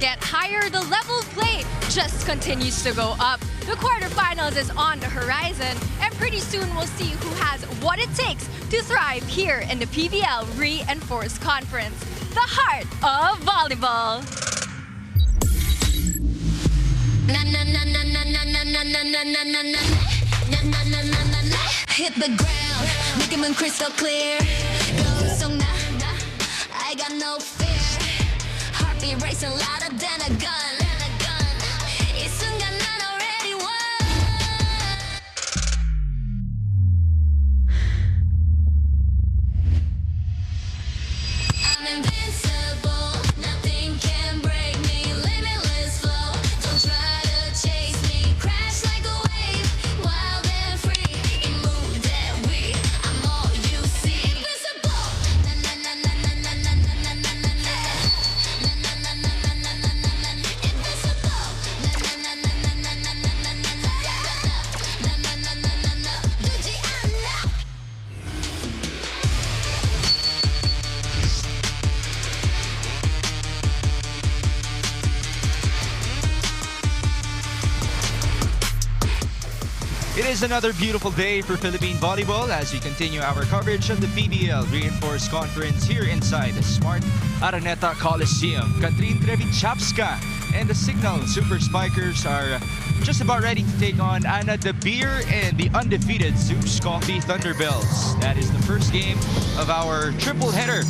get higher, the level of play just continues to go up. The quarterfinals is on the horizon, and pretty soon we'll see who has what it takes to thrive here in the PVL Reinforced Conference, the heart of volleyball. Hit the ground, make it crystal clear. I got no fear. Heartbeat racing louder than a gun. 이 순간 난 already won. I'm invincible, nothing can break me. Limitless flow, don't try to chase me. Crash like a wave, wild and free. You move that way, I'm all you see. Invincible, na na na na na na na na na na na na. Na na na na na na na na na. Invincible, na na na na na na na na na na na. Na na na na na na. 두지 않아. It is another beautiful day for Philippine volleyball as we continue our coverage of the PVL Reinforced Conference here inside the Smart Araneta Coliseum. Katrin Krevichavska and the CIGNAL Super Spikers are just about ready to take on Anna De Beer and the undefeated ZUS Coffee Thunderbells. That is the first game of our triple header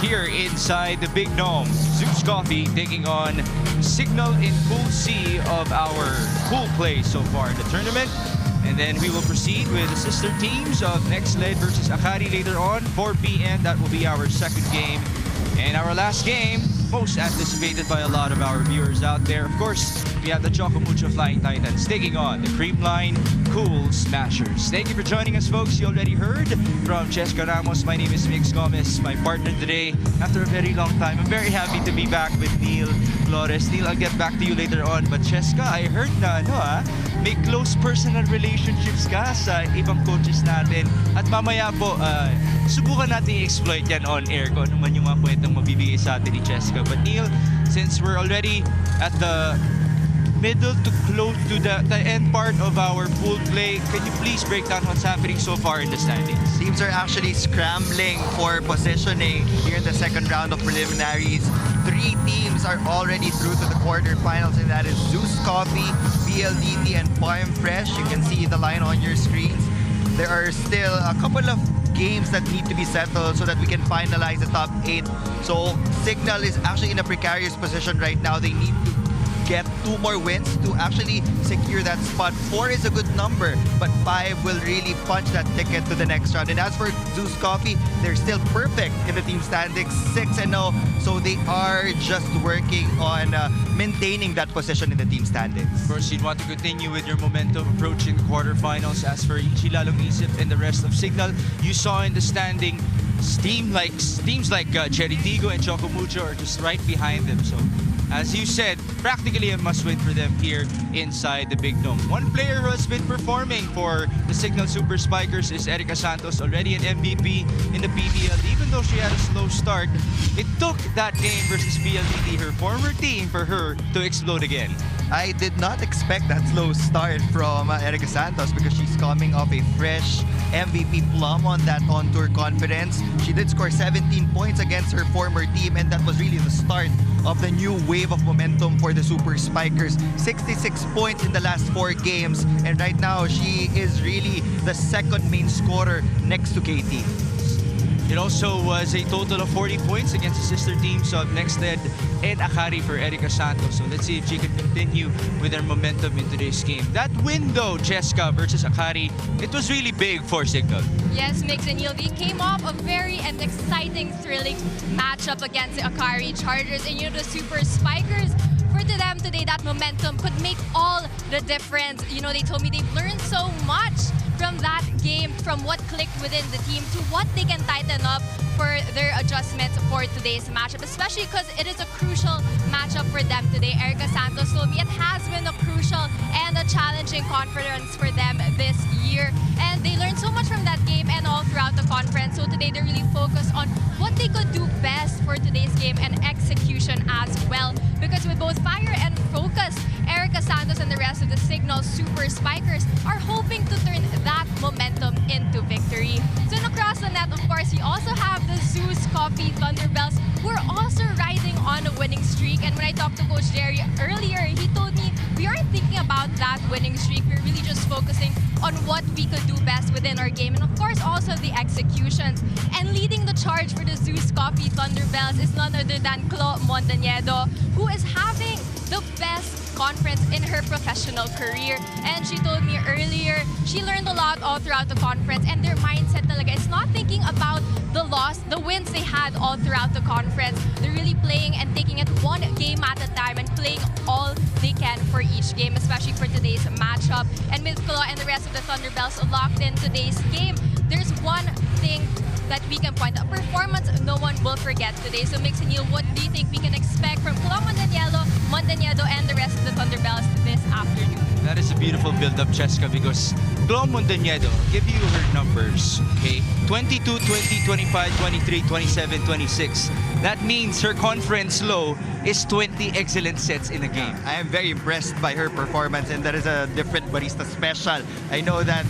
here inside the Big Dome. ZUS Coffee taking on CIGNAL in Pool C of our pool play so far in the tournament. And then we will proceed with the sister teams of Next Led versus Akari later on, 4 p.m. That will be our second game. And our last game, most anticipated by a lot of our viewers out there. Of course, we have the Choco Mucho Flying Titans taking on the Creamline Cool Smashers. Thank you for joining us, folks. You already heard from Cheska Ramos. My name is Mix Gomez, my partner today. After a very long time, I'm very happy to be back with Neil Flores. Neil, I'll get back to you later on. But Cheska, I heard na, may close personal relationships ka sa ibang coaches natin. At mamaya po, subukan natin i-exploit yan on air kung ano man yung mga kwentang mabibigay sa atin ni Cheska. But Neil, since we're already at the middle to close to the end part of our pool play, can you please break down what's happening so far in the standings? Teams are actually scrambling for positioning here in the second round of preliminaries. 3 teams are already through to the quarterfinals, and that is ZUS Coffee, PLDT, and Farm Fresh. You can see the line on your screens. There are still a couple of games that need to be settled so that we can finalize the top 8. So CIGNAL is actually in a precarious position right now. They need to get 2 more wins to actually secure that spot. 4 is a good number, but 5 will really punch that ticket to the next round. And as for ZUS Coffee, they're still perfect in the team standings, 6-0. So they are just working on maintaining that position in the team standings. Of course, you'd want to continue with your momentum approaching the quarterfinals. As for Ichi Lalong Isip and the rest of CIGNAL, you saw in the standing teams like Cherry Tigo and Choco Mucho are just right behind them. So as you said, practically a must-win for them here inside the Big Dome. One player who has been performing for the CIGNAL Super Spikers is Erica Santos, already an MVP in the PVL. Even though she had a slow start, it took that game versus PLDT, her former team, for her to explode again. I did not expect that slow start from Erica Santos because she's coming off a fresh MVP plum on that on-tour confidence. She did score 17 points against her former team, and that was really the start of the new wave of momentum for the Super Spikers. 66 points in the last 4 games, and right now she is really the second main scorer next to KT. It also was a total of 40 points against the sister teams of Nexted and Akari for Erica Santos. So let's see if she can continue with her momentum in today's game. That win though, Cheska versus Akari, it was really big for CIGNAL. Yes, Mix and Neil, we came off a very exciting, thrilling matchup against the Akari Chargers. And you know, the Super Spikers, for them today, that momentum could make all the difference. You know, they told me they've learned so much from that game, from what clicked within the team to what they can tighten up for their adjustments for today's matchup, especially because it is a crucial matchup for them today. Erica Santos told me it has been a crucial and a challenging conference for them this year. And they learned so much from that game and all throughout the conference. So today they're really focused on what they could do best for today's game and execution execution as well. Because with both fire and focus, Erica Santos and the rest of the CIGNAL Super Spikers are hoping to turn that momentum into victory. So across the net, of course, we also have the ZUS Coffee Thunderbells, who are also riding on a winning streak. And when I talked to Coach Jerry earlier, he told me we aren't thinking about that winning streak. We're really just focusing on what we could do best within our game, and of course also the executions. And leading the charge for the ZUS Coffee Thunderbells is none other than Chloe Montañedo, who is having the best conference in her professional career. And she told me earlier, she learned a lot all throughout the conference, and their mindset talaga is not thinking about the wins they had all throughout the conference. They're really playing and taking it one game at a time and playing all they can for each game, especially for today's matchup. And with Chloe and the rest of the Thunderbells locked in today's game, there's one thing that we can point out. Performance no one will forget today. So Mix and Neil, what do you think we can expect from Chloe Montañedo and the rest of the Thunderbells this afternoon? That is a beautiful build-up, Cheska, because Chloe Montañedo, give you her numbers, okay? 22, 20, 25, 23, 27, 26. That means her conference low is 20 excellent sets in a game. I am very impressed by her performance, and that is a different barista special. I know that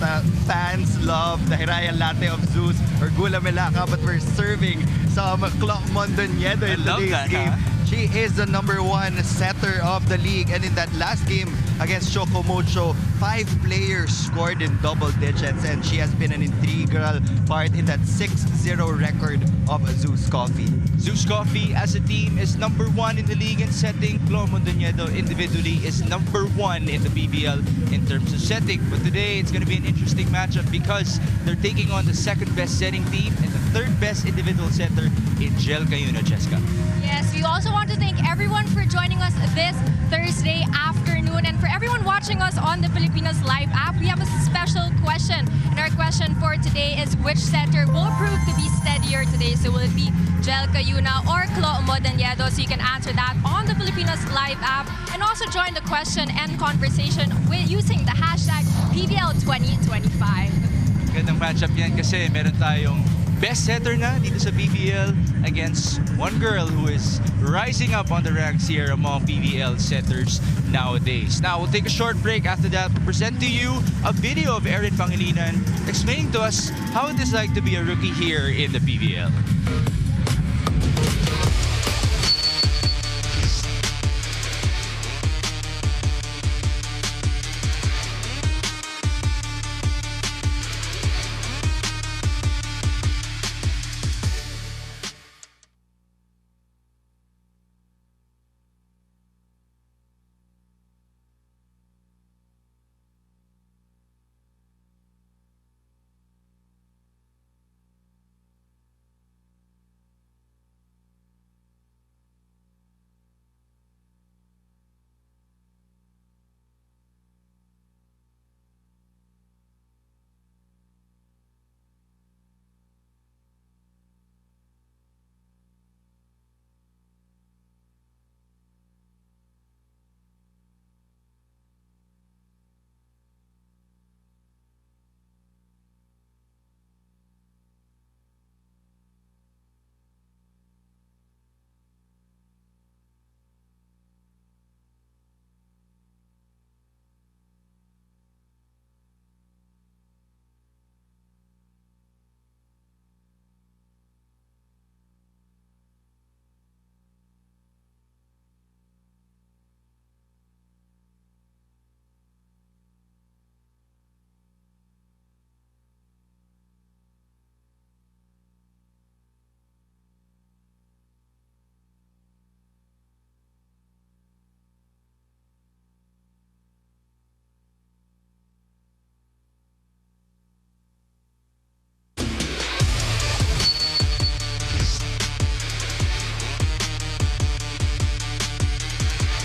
fans love the Hiraya Latte of ZUS or Gula Melaka, but we're serving some Chloe Montañedo in today's game. Huh? She is the #1 setter of the league, and in that last game against Chocomocho, 5 players scored in double digits, and she has been an integral part in that 6-0 record of ZUS Coffee. ZUS Coffee as a team is #1 in the league in setting. Chloe Montañedo individually is #1 in the PVL in terms of setting. But today it's going to be an interesting matchup because they're taking on the second best setting team and the third best individual setter in Jel Cayuna, Cheska. Yes, we also want to thank everyone for joining us this Thursday afternoon. And for everyone watching us on the Filipinas Live app, we have a special question. And our question for today is, which setter will prove to be steadier today? So will it be Jel Cayuna or Chloe Montañedo? So you can answer that on the Filipinas Live app. And also join the question and conversation with using the hashtag PVL2025. Gandang matchup yan kasi meron tayong best setter na dito sa PVL against one girl who is rising up on the ranks here among PVL setters nowadays. Now, we'll take a short break. After that, we'll present to you a video of Erin Pangilinan explaining to us how it is like to be a rookie here in the PVL.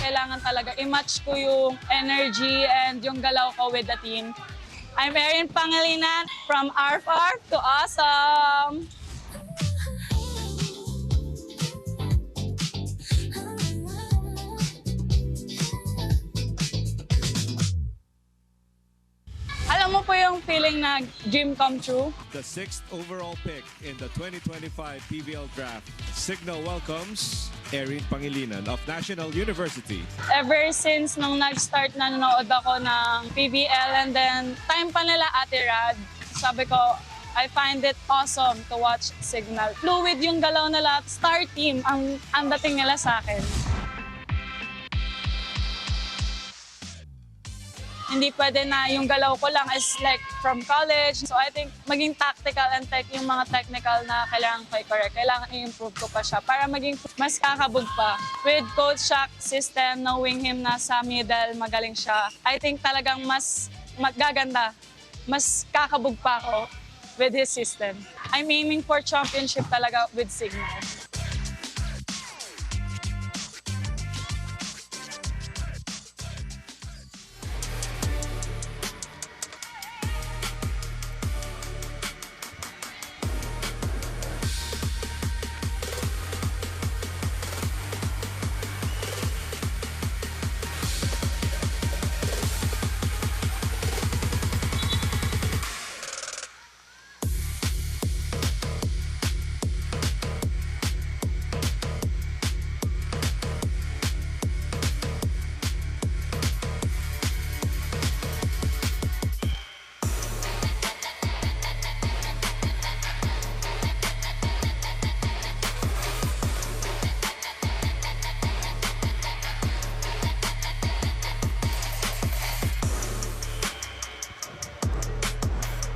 Kailangan talaga i-match ko yung energy and yung galaw ko with the team. I'm Erin Pangilinan from RFR to Awesome! Alam mo, mo po yung feeling na dream come true? The 6th overall pick in the 2025 PVL draft, Signal welcomes Erin Pangilinan of National University. Ever since nung nag-start na nanonood ako ng PVL and then time pa nila Ate Rad, sabi ko, I find it awesome to watch Signal. Fluid yung galaw nila, star team ang dating nila sa akin. Hindi pwede na yung galaw ko lang is like from college. So I think maging tactical and tech yung mga technical na kailangan ko i-correct. Kailangan i-improve ko pa siya para maging mas kakabog pa. With Coach Shaq system, knowing him na sa middle, magaling siya. I think talagang mas magaganda. Mas kakabog pa ako with his system. I'm aiming for championship talaga with Signal.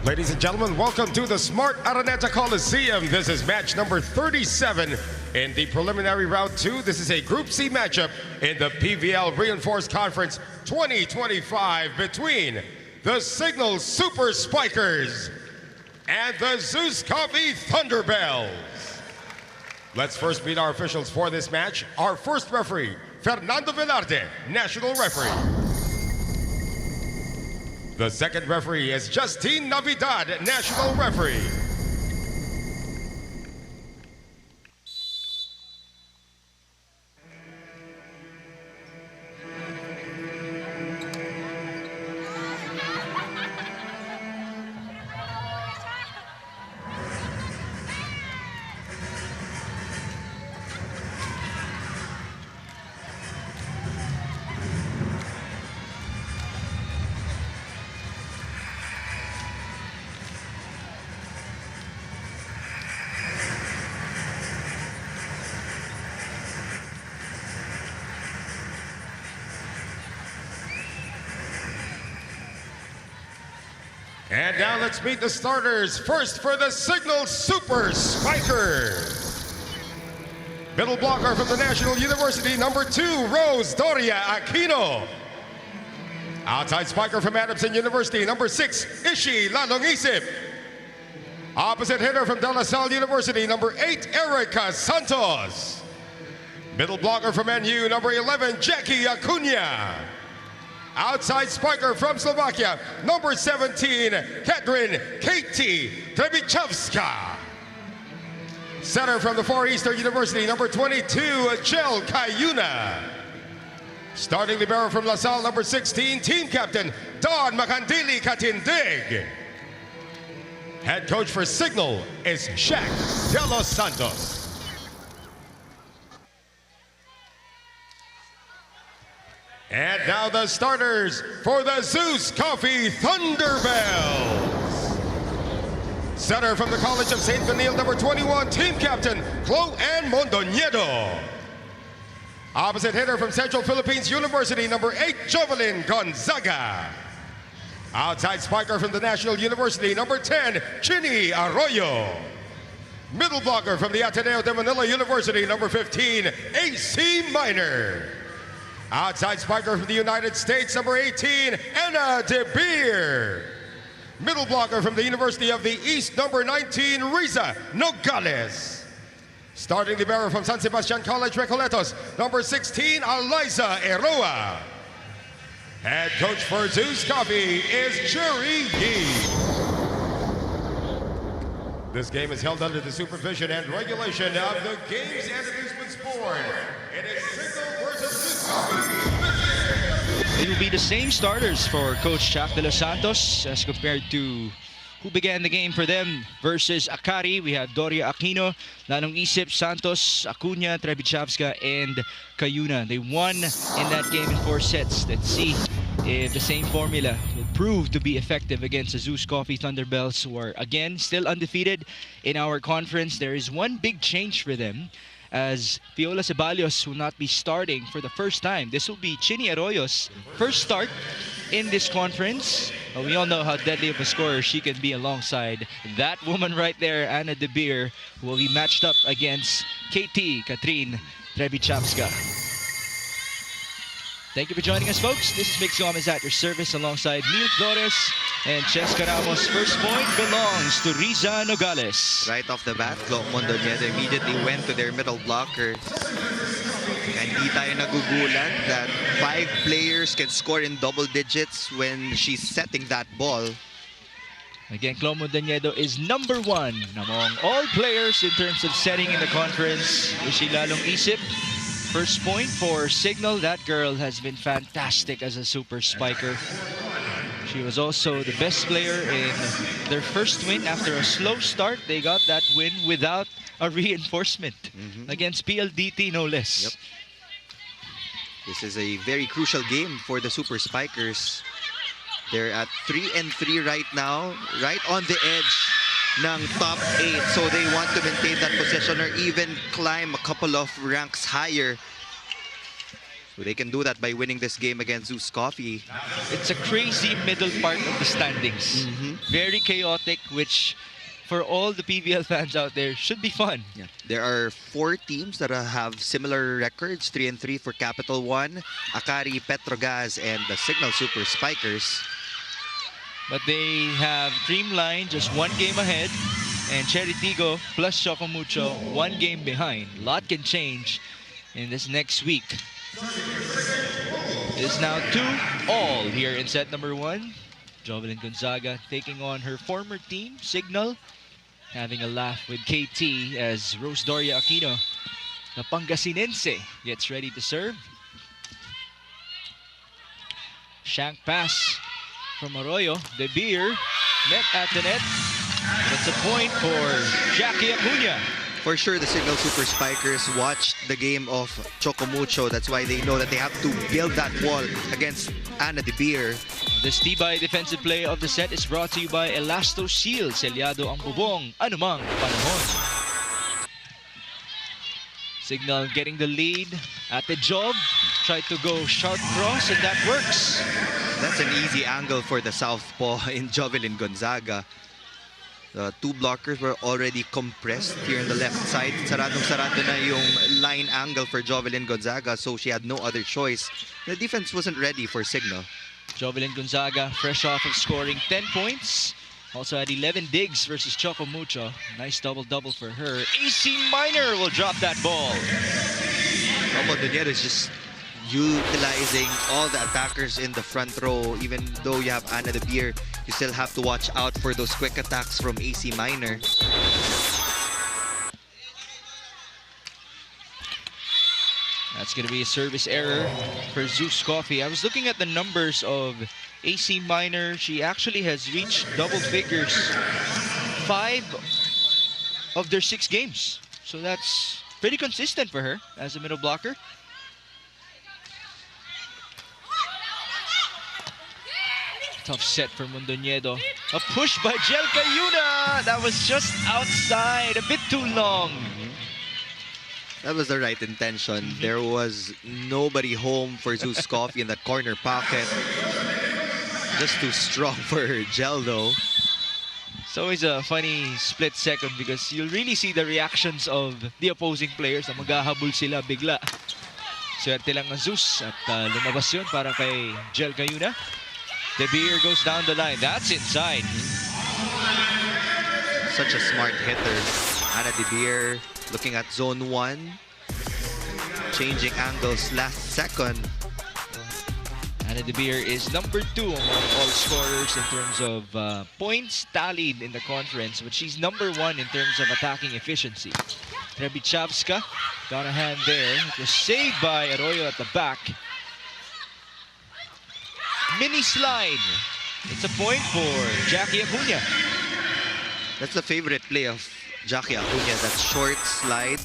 Ladies and gentlemen, welcome to the Smart Araneta Coliseum. This is match number 37 in the preliminary round 2. This is a Group C matchup in the PVL Reinforced Conference 2025 between the Signal Super Spikers and the ZUS Coffee Thunderbells. Let's first meet our officials for this match. Our first referee, Fernando Velarde, national referee. The second referee is Justine Navidad, national referee. And now let's meet the starters. First for the Signal Super Spikers. Middle blocker from the National University, number 2, Rose Doria Aquino. Outside spiker from Adamson University, number 6, Ishi Lalongisip. Opposite hitter from De La Salle University, number 8, Erica Santos. Middle blocker from NU, number 11, Jackie Acuna. Outside spiker from Slovakia, number 17, Katrin Katie Trebichowska. Center from the Far Eastern University, number 22, Chel Kayuna. Starting libero from La Salle, number 16, team captain, Don Macandili Katindig. Head coach for Signal is Shaq De Los Santos. And now the starters for the ZUS Coffee Thunderbells. Center from the College of St. Vanille, number 21, team captain, Chloe Ann Mondoñedo. Opposite hitter from Central Philippines University, number 8, Jovelyn Gonzaga. Outside spiker from the National University, number 10, Chini Arroyo. Middle blocker from the Ateneo de Manila University, number 15, AC Minor. Outside spiker from the United States, number 18, Anna De Beer. Middle blocker from the University of the East, number 19, Riza Nogales. Starting libero from San Sebastian College, Recoletos, number 16, Eliza Eroa. Head coach for ZUS Coffee is Jerry Yee. This game is held under the supervision and regulation of the Games and Amusements Board. It is Signal versus ZUS Coffee. It will be the same starters for Coach Jack de los Santos as compared to who began the game for them versus Akari. We have Doria Aquino, Lanong Isip, Santos, Acuna, Trebichavska, and Cayuna. They won in that game in 4 sets. Let's see if the same formula will prove to be effective against the ZUS Coffee Thunderbells, who are again still undefeated in our conference. There is one big change for them, as Viola Ceballos will not be starting for the first time. This will be Chini Arroyo's first start in this conference. We all know how deadly of a scorer she can be alongside that woman right there, Anna De Beer, who will be matched up against Katrin Trebichavska. Thank you for joining us, folks. This is Mix Gomez at your service alongside Neil Flores and Cheska Ramos. First point belongs to Riza Nogales. Right off the bat, Mondoneta immediately went to their middle blocker. And di tayo nagugulat that 5 players can score in double digits when she's setting that ball. Again, Clo Mondoñedo is number 1 among all players in terms of setting in the conference. Ishi Lalong Isip. First point for Signal. That girl has been fantastic as a super spiker. She was also the best player in their first win. After a slow start, they got that win without a reinforcement against PLDT, no less. Yep. This is a very crucial game for the Super Spikers. They're at 3-3 right now, right on the edge ng top 8. So they want to maintain that position or even climb a couple of ranks higher. So they can do that by winning this game against ZUS Coffee. It's a crazy middle part of the standings. Very chaotic, which for all the PVL fans out there should be fun. Yeah. There are 4 teams that have similar records, 3-3 for Capital One, Akari, Petrogas, and the Signal Super Spikers. But they have Dreamline just 1 game ahead, and Cherry Tigo plus Chocomucho 1 game behind. A lot can change in this next week. It is now 2-all here in set number 1. Jovelyn Gonzaga taking on her former team, Signal, having a laugh with KT as Rose Doria Aquino, the Pangasinense, gets ready to serve. Shank pass from Arroyo. De Beer met at the net. That's a point for Jackie Acuna. For sure, the Signal Super Spikers watched the game of Chocomucho. That's why they know that they have to build that wall against Anna De Beer. This Tibay defensive play of the set is brought to you by Elasto Seal. Selyado ang bubong, anumang panahon. Signal getting the lead at the job. Tried to go sharp cross, and that works. That's an easy angle for the southpaw in Jovelyn Gonzaga. The 2 blockers were already compressed here on the left side. Saradong-sarado na yung line angle for Jovelyn Gonzaga, so she had no other choice. The defense wasn't ready for Signal. Jovelyn Gonzaga, fresh off of scoring 10 points. Also had 11 digs versus Chocomucho. Nice double-double for her. AC Minor will drop that ball. Mondoneta is just utilizing all the attackers in the front row. Even though you have Anna De Beer, you still have to watch out for those quick attacks from AC Minor. That's going to be a service error for ZUS Coffee. I was looking at the numbers of AC Minor. She actually has reached double figures 5 of their 6 games. So that's pretty consistent for her as a middle blocker. Tough set for Mondoñedo. A push by Jel Cayuna. That was just outside, a bit too long. That was the right intention. There was nobody home for ZUS Coffee in that corner pocket. Just too strong for Gel though. It's always a funny split second because you'll really see the reactions of the opposing players na maghahabol sila bigla. Swerte lang ng ZUS at lumabas yun para kay Gel Cayuna. De Beer goes down the line. That's inside. Such a smart hitter. Anna De Beer looking at zone 1. Changing angles last second. Anna De Beer is number 2 among all scorers in terms of points tallied in the conference, but she's number 1 in terms of attacking efficiency. Trebichavska got a hand there. It was saved by Arroyo at the back. mini slide. It's a point for Jackie Acuna. That's the favorite play of Jackie Acuna, that short slide.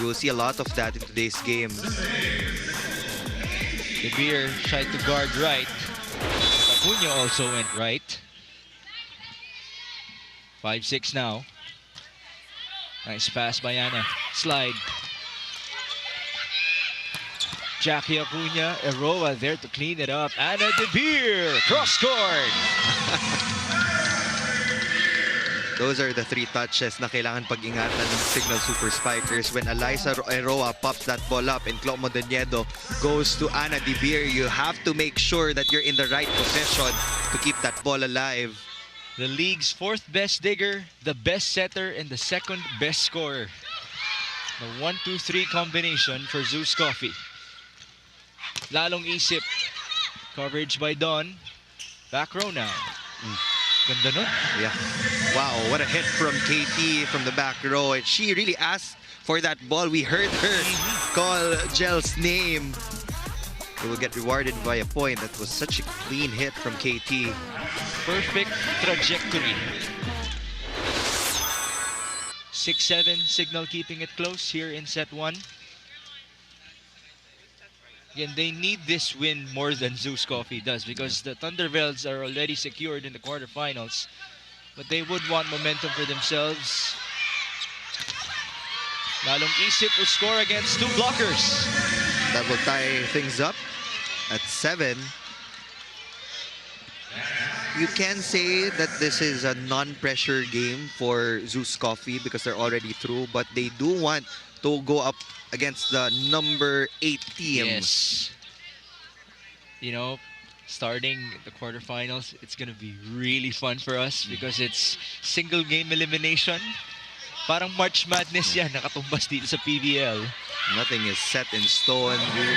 You will see a lot of that in today's game. De Beer tried to guard right. Acuna also went right. 5-6 now. Nice pass by Ana. Slide. Jackie Acuna, Eroa there to clean it up. Ana De Beer, cross court. Those are the three touches na kailangan pag-ingatan ng Signal Super Spikers. When Eliza Eroa pops that ball up and Clomo Doniedo goes to Ana De Beer, you have to make sure that you're in the right position to keep that ball alive. The league's 4th best digger, the best setter, and the 2nd best scorer. The 1-2-3 combination for ZUS Coffee. Lalong isip. Coverage by Don. Back row now. Ganda nun. Yeah. Wow, what a hit from KT from the back row. And she really asked for that ball. We heard her call Gel's name. It will get rewarded by a point. That was such a clean hit from KT. Perfect trajectory. 6-7, Signal keeping it close here in set 1. Again, they need this win more than ZUS Coffee does because the Thunderbells are already secured in the quarterfinals. But they would want momentum for themselves. Lalong isip will score against 2 blockers. That will tie things up at 7. You can say that this is a non-pressure game for ZUS Coffee because they're already through, but they do want to go up against the number 8 team. Yes. You know, starting the quarterfinals, it's going to be really fun for us because it's single game elimination. Parang March Madness yan, nakatumbas dito sa PVL. Nothing is set in stone. You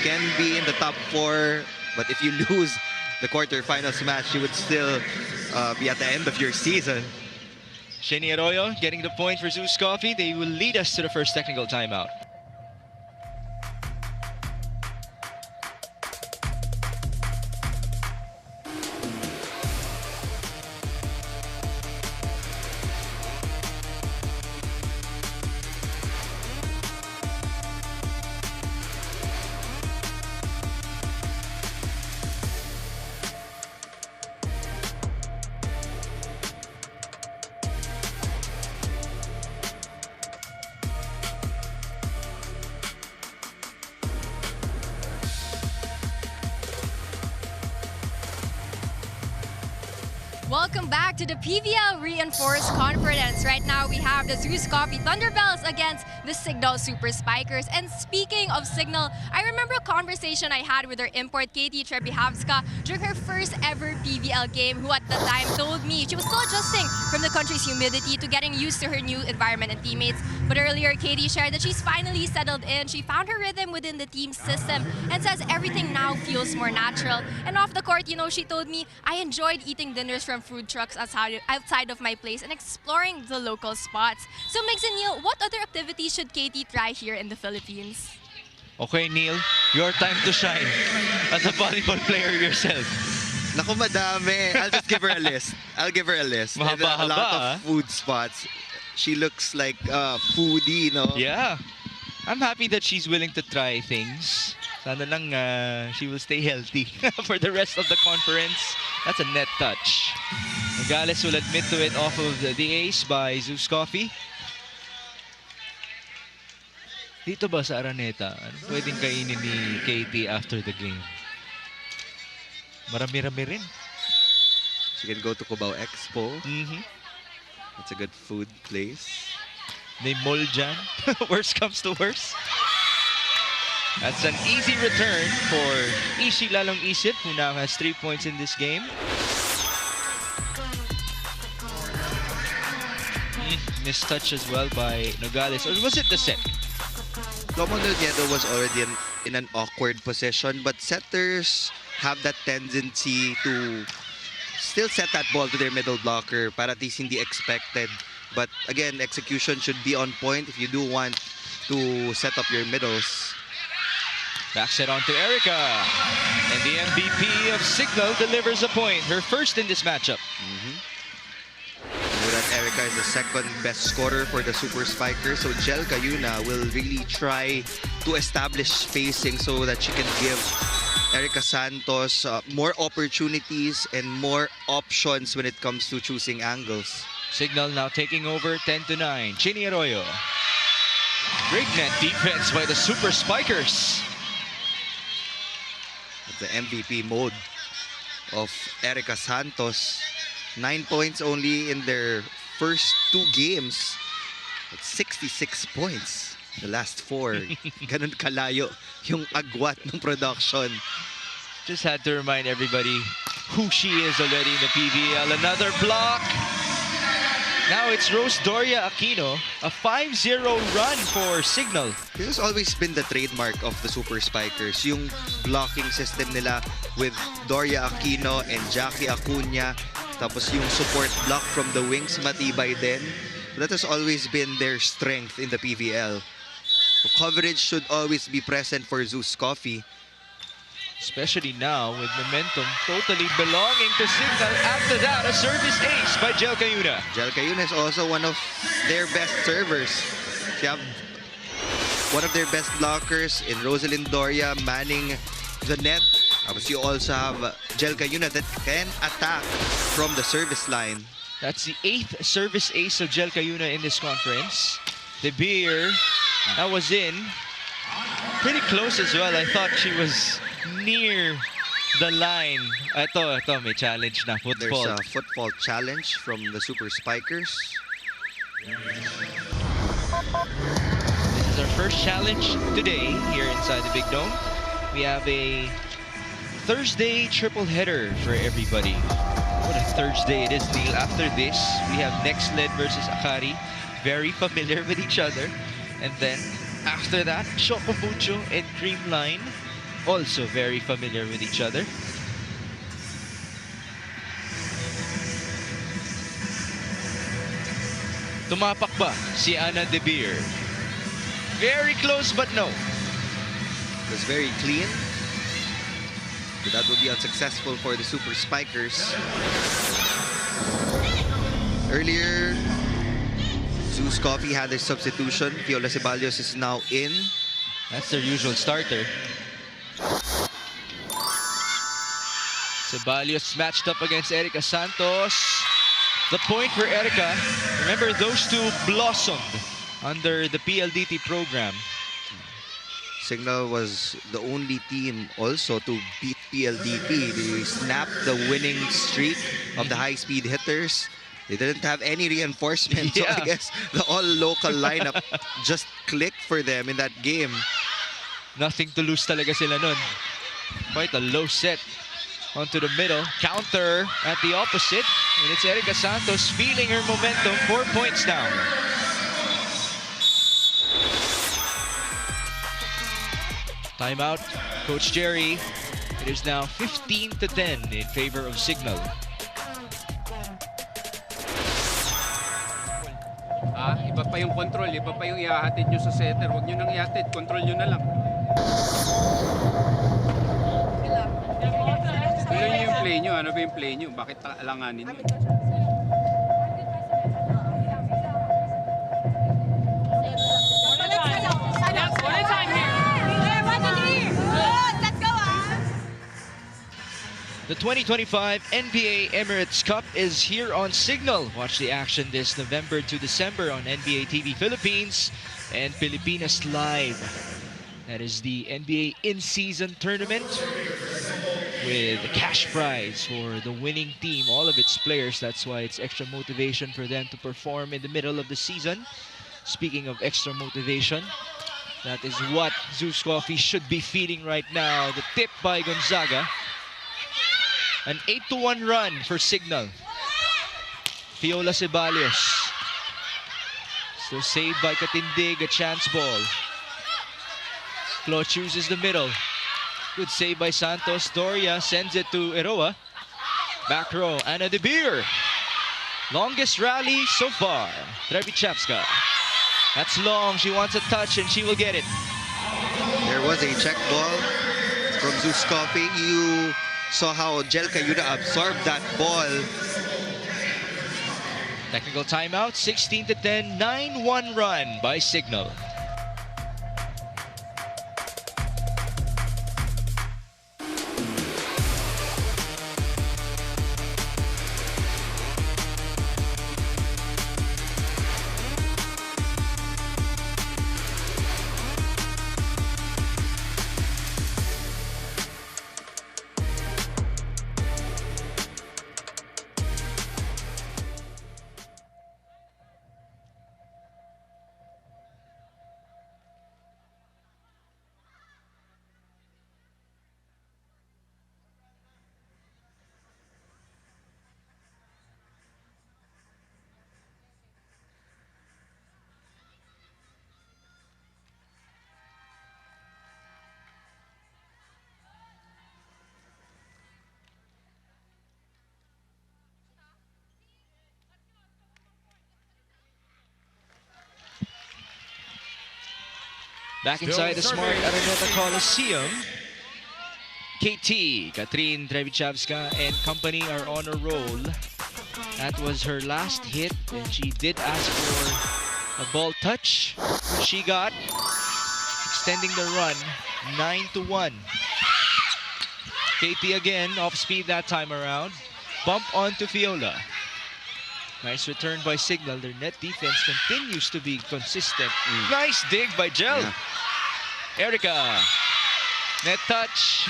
can be in the top 4, but if you lose the quarterfinals match, you would still be at the end of your season. Sheni Arroyo getting the point for ZUS Coffee. They will lead us to the first technical timeout. Welcome back to the PVL Reinforced Conference. Right now, we have the ZUS Coffee Thunderbells against the Signal Super Spikers. And speaking of Signal, I remember a conversation I had with our import, Katie Trebihavska, during her first ever PVL game, who at the time told me she was still adjusting from the country's humidity to getting used to her new environment and teammates. But earlier, Katie shared that she's finally settled in. She found her rhythm within the team system and says everything now feels more natural. And off the court, you know, she told me, I enjoyed eating dinners from food trucks outside of my place and exploring the local spots. So Migs and Neil, what other activities should Katie try here in the Philippines? Okay, Neil, your time to shine as a volleyball player yourself. Naku, madami. I'll just give her a list. I'll give her a list. And a lot of food spots. She looks like a foodie, no? Yeah. I'm happy that she's willing to try things. Sana lang she will stay healthy for the rest of the conference. That's a net touch. Nogales will admit to it off of the ace by ZUS Coffee. Dito ba sa Araneta, ano pwedeng kainin ni Katie after the game? Marami-rami rin. She can go to Cubao Expo. Mm-hmm. It's a good food place. May mall dyan. Worst comes to worst. That's an easy return for Ishi Lalong Isip, who now has 3 points in this game. Missed touch as well by Nogales. Or was it the set? Clomo Doniedo was already in an awkward position, but setters have that tendency to still set that ball to their middle blocker para at least hindi expected. But again, execution should be on point if you do want to set up your middles. Back set on to Erica. And the MVP of Signal delivers a point. Her first in this matchup. Know that Erica is the second best scorer for the Super Spikers. So Jel Cayuna will really try to establish spacing so that she can give Erica Santos more opportunities and more options when it comes to choosing angles. Signal now taking over 10-9. Chini Arroyo. Great net defense by the Super Spikers. The MVP mode of Erica Santos. 9 points only in their first 2 games. At 66 points. The last 4. Ganun kalayo yung agwat ng production. Just had to remind everybody who she is already in the PVL. Another block. Now it's Rose Doria Aquino. A 5-0 run for Signal. This has always been the trademark of the Super Spikers. Yung blocking system nila with Doria Aquino and Jackie Acuña. Tapos yung support block from the wings, matibay din. That has always been their strength in the PVL. So coverage should always be present for ZUS Coffee. Especially now with momentum totally belonging to Signal. After that, a service ace by Jel Cayuna. Jel Cayuna is also one of their best servers. They have one of their best blockers in Rosalind Doria manning the net. Tapos you also have Jel Cayuna that can attack from the service line. That's the 8th service ace of Jel Cayuna in this conference. De Beer, that was in. Pretty close as well. I thought she was near the line. Ito, may challenge na. Football. There's a football challenge from the Super Spikers. This is our first challenge today here inside the Big Dome. We have a Thursday triple header for everybody. What a Thursday it is, Neil. After this, we have Next Led versus Akari. Very familiar with each other. And then after that, Chocobucho and Creamline. Also very familiar with each other. Tumapak ba si Ana De Beer? Very close but no. It was very clean. But that will be unsuccessful for the Super Spikers. Earlier, ZUS Coffee had their substitution. Fiola Ceballos is now in. That's their usual starter. Ceballos matched up against Erica Santos. The point for Erica. Remember, those two blossomed under the PLDT program. Signal was the only team also to beat PLDT. They snapped the winning streak of the high-speed hitters. They didn't have any reinforcement, so I guess the all-local lineup just clicked for them in that game. Nothing to lose talaga sila nun. Quite a low set. Onto the middle. Counter at the opposite. And it's Erica Santos feeling her momentum. 4 points down. Timeout. Coach Jerry. It is now 15-10 in favor of Signal. Iba pa yung control, iba pa yung ihahatid nyo sa setter. Huwag nyo nang ihatid, control nyo na lang. Ano yung play nyo? Ano ba yung play nyo? Bakit alanganin nyo? The 2025 NBA Emirates Cup is here on Signal. Watch the action this November to December on NBA TV Philippines and Pilipinas Live. That is the NBA in-season tournament with a cash prize for the winning team, all of its players. That's why it's extra motivation for them to perform in the middle of the season. Speaking of extra motivation, that is what ZUS Coffee should be feeling right now. The tip by Gonzaga. An 8-1 run for Signal. Fiola Ceballos. Still saved by Katindig, a chance ball. Flo chooses the middle. Good save by Santos. Doria sends it to Eroa. Back row, Ana De Beer. Longest rally so far. Trevichapska. That's long. She wants a touch and she will get it. There was a check ball from ZUS Coffee. You saw how Jel Cayuna absorbed that ball. Technical timeout, 16-10, 9-1 run by Signal. Back inside the Smart Araneta Coliseum, Katrin Trevichevska and company are on a roll. That was her last hit, and she did ask for a ball touch, which she got, extending the run 9-1. KT again off speed that time around. Bump onto Fiola. Nice return by Signal. Their net defense continues to be consistent. Nice dig by Jel. Yeah. Erica. Net touch.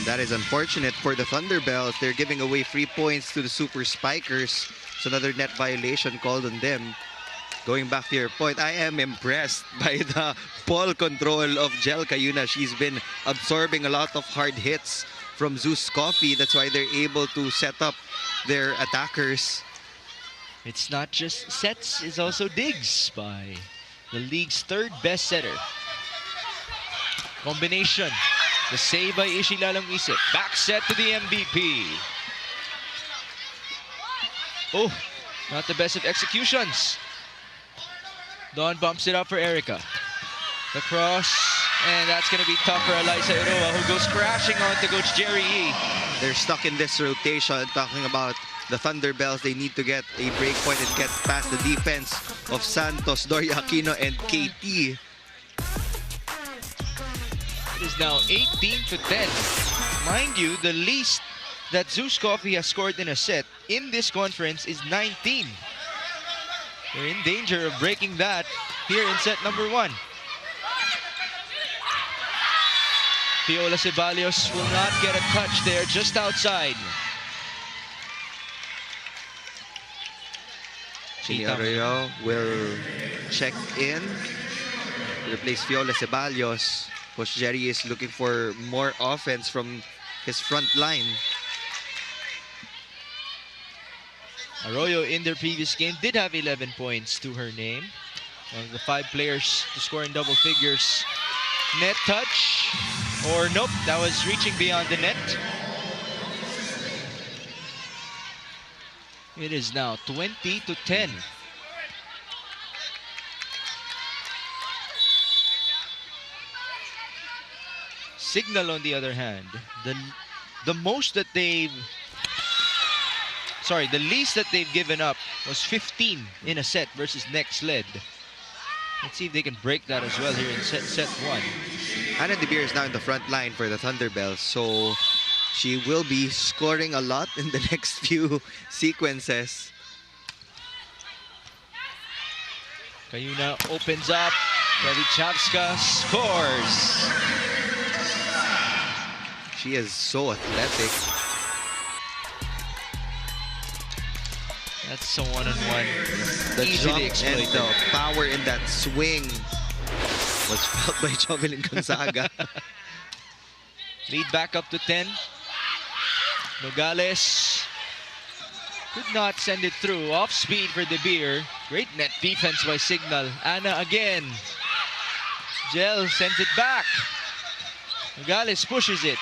That is unfortunate for the Thunderbells. They're giving away 3 points to the Super Spikers. So another net violation called on them. Going back to your point, I am impressed by the ball control of Jel Cayuna. She's been absorbing a lot of hard hits from ZUS Coffee. That's why they're able to set up their attackers. It's not just sets, it's also digs by the league's third best setter. Combination. The save by Ishi Lalangisip. Back set to the MVP. Oh, not the best of executions. Dawn bumps it up for Erica. The cross, and that's going to be tough for Eliza Iroa, who goes crashing onto Coach Jerry E. They're stuck in this rotation. Talking about the Thunderbells, they need to get a break point and get past the defense of Santos, Doria Aquino, and KT. It is now 18-10. Mind you, the least that ZUS Coffee has scored in a set in this conference is 19. They're in danger of breaking that here in set number 1. Fiola Ceballos will not get a touch there, just outside. Chini Arroyo will check in, replace Fiola Ceballos. Coach Jerry is looking for more offense from his front line. Arroyo in their previous game did have 11 points to her name. One of the 5 players to score in double figures. Net touch, or nope, that was reaching beyond the net. It is now 20-10. Signal, on the other hand, the most that they've, sorry, the least that they've given up was 15 in a set versus next led. Let's see if they can break that as well here in set 1. Anna De Beer is now in the front line for the Thunderbells, so she will be scoring a lot in the next few sequences. Cayuna opens up. Trevichevska scores. She is so athletic. That's a one-on-one. The Easily jump and exploited. the power in that swing was felt by Jovelyn Gonzaga. Lead back up to 10. Nogales could not send it through. Off speed for De Beer. Great net defense by Signal. Anna again. Jel sends it back. Nogales pushes it.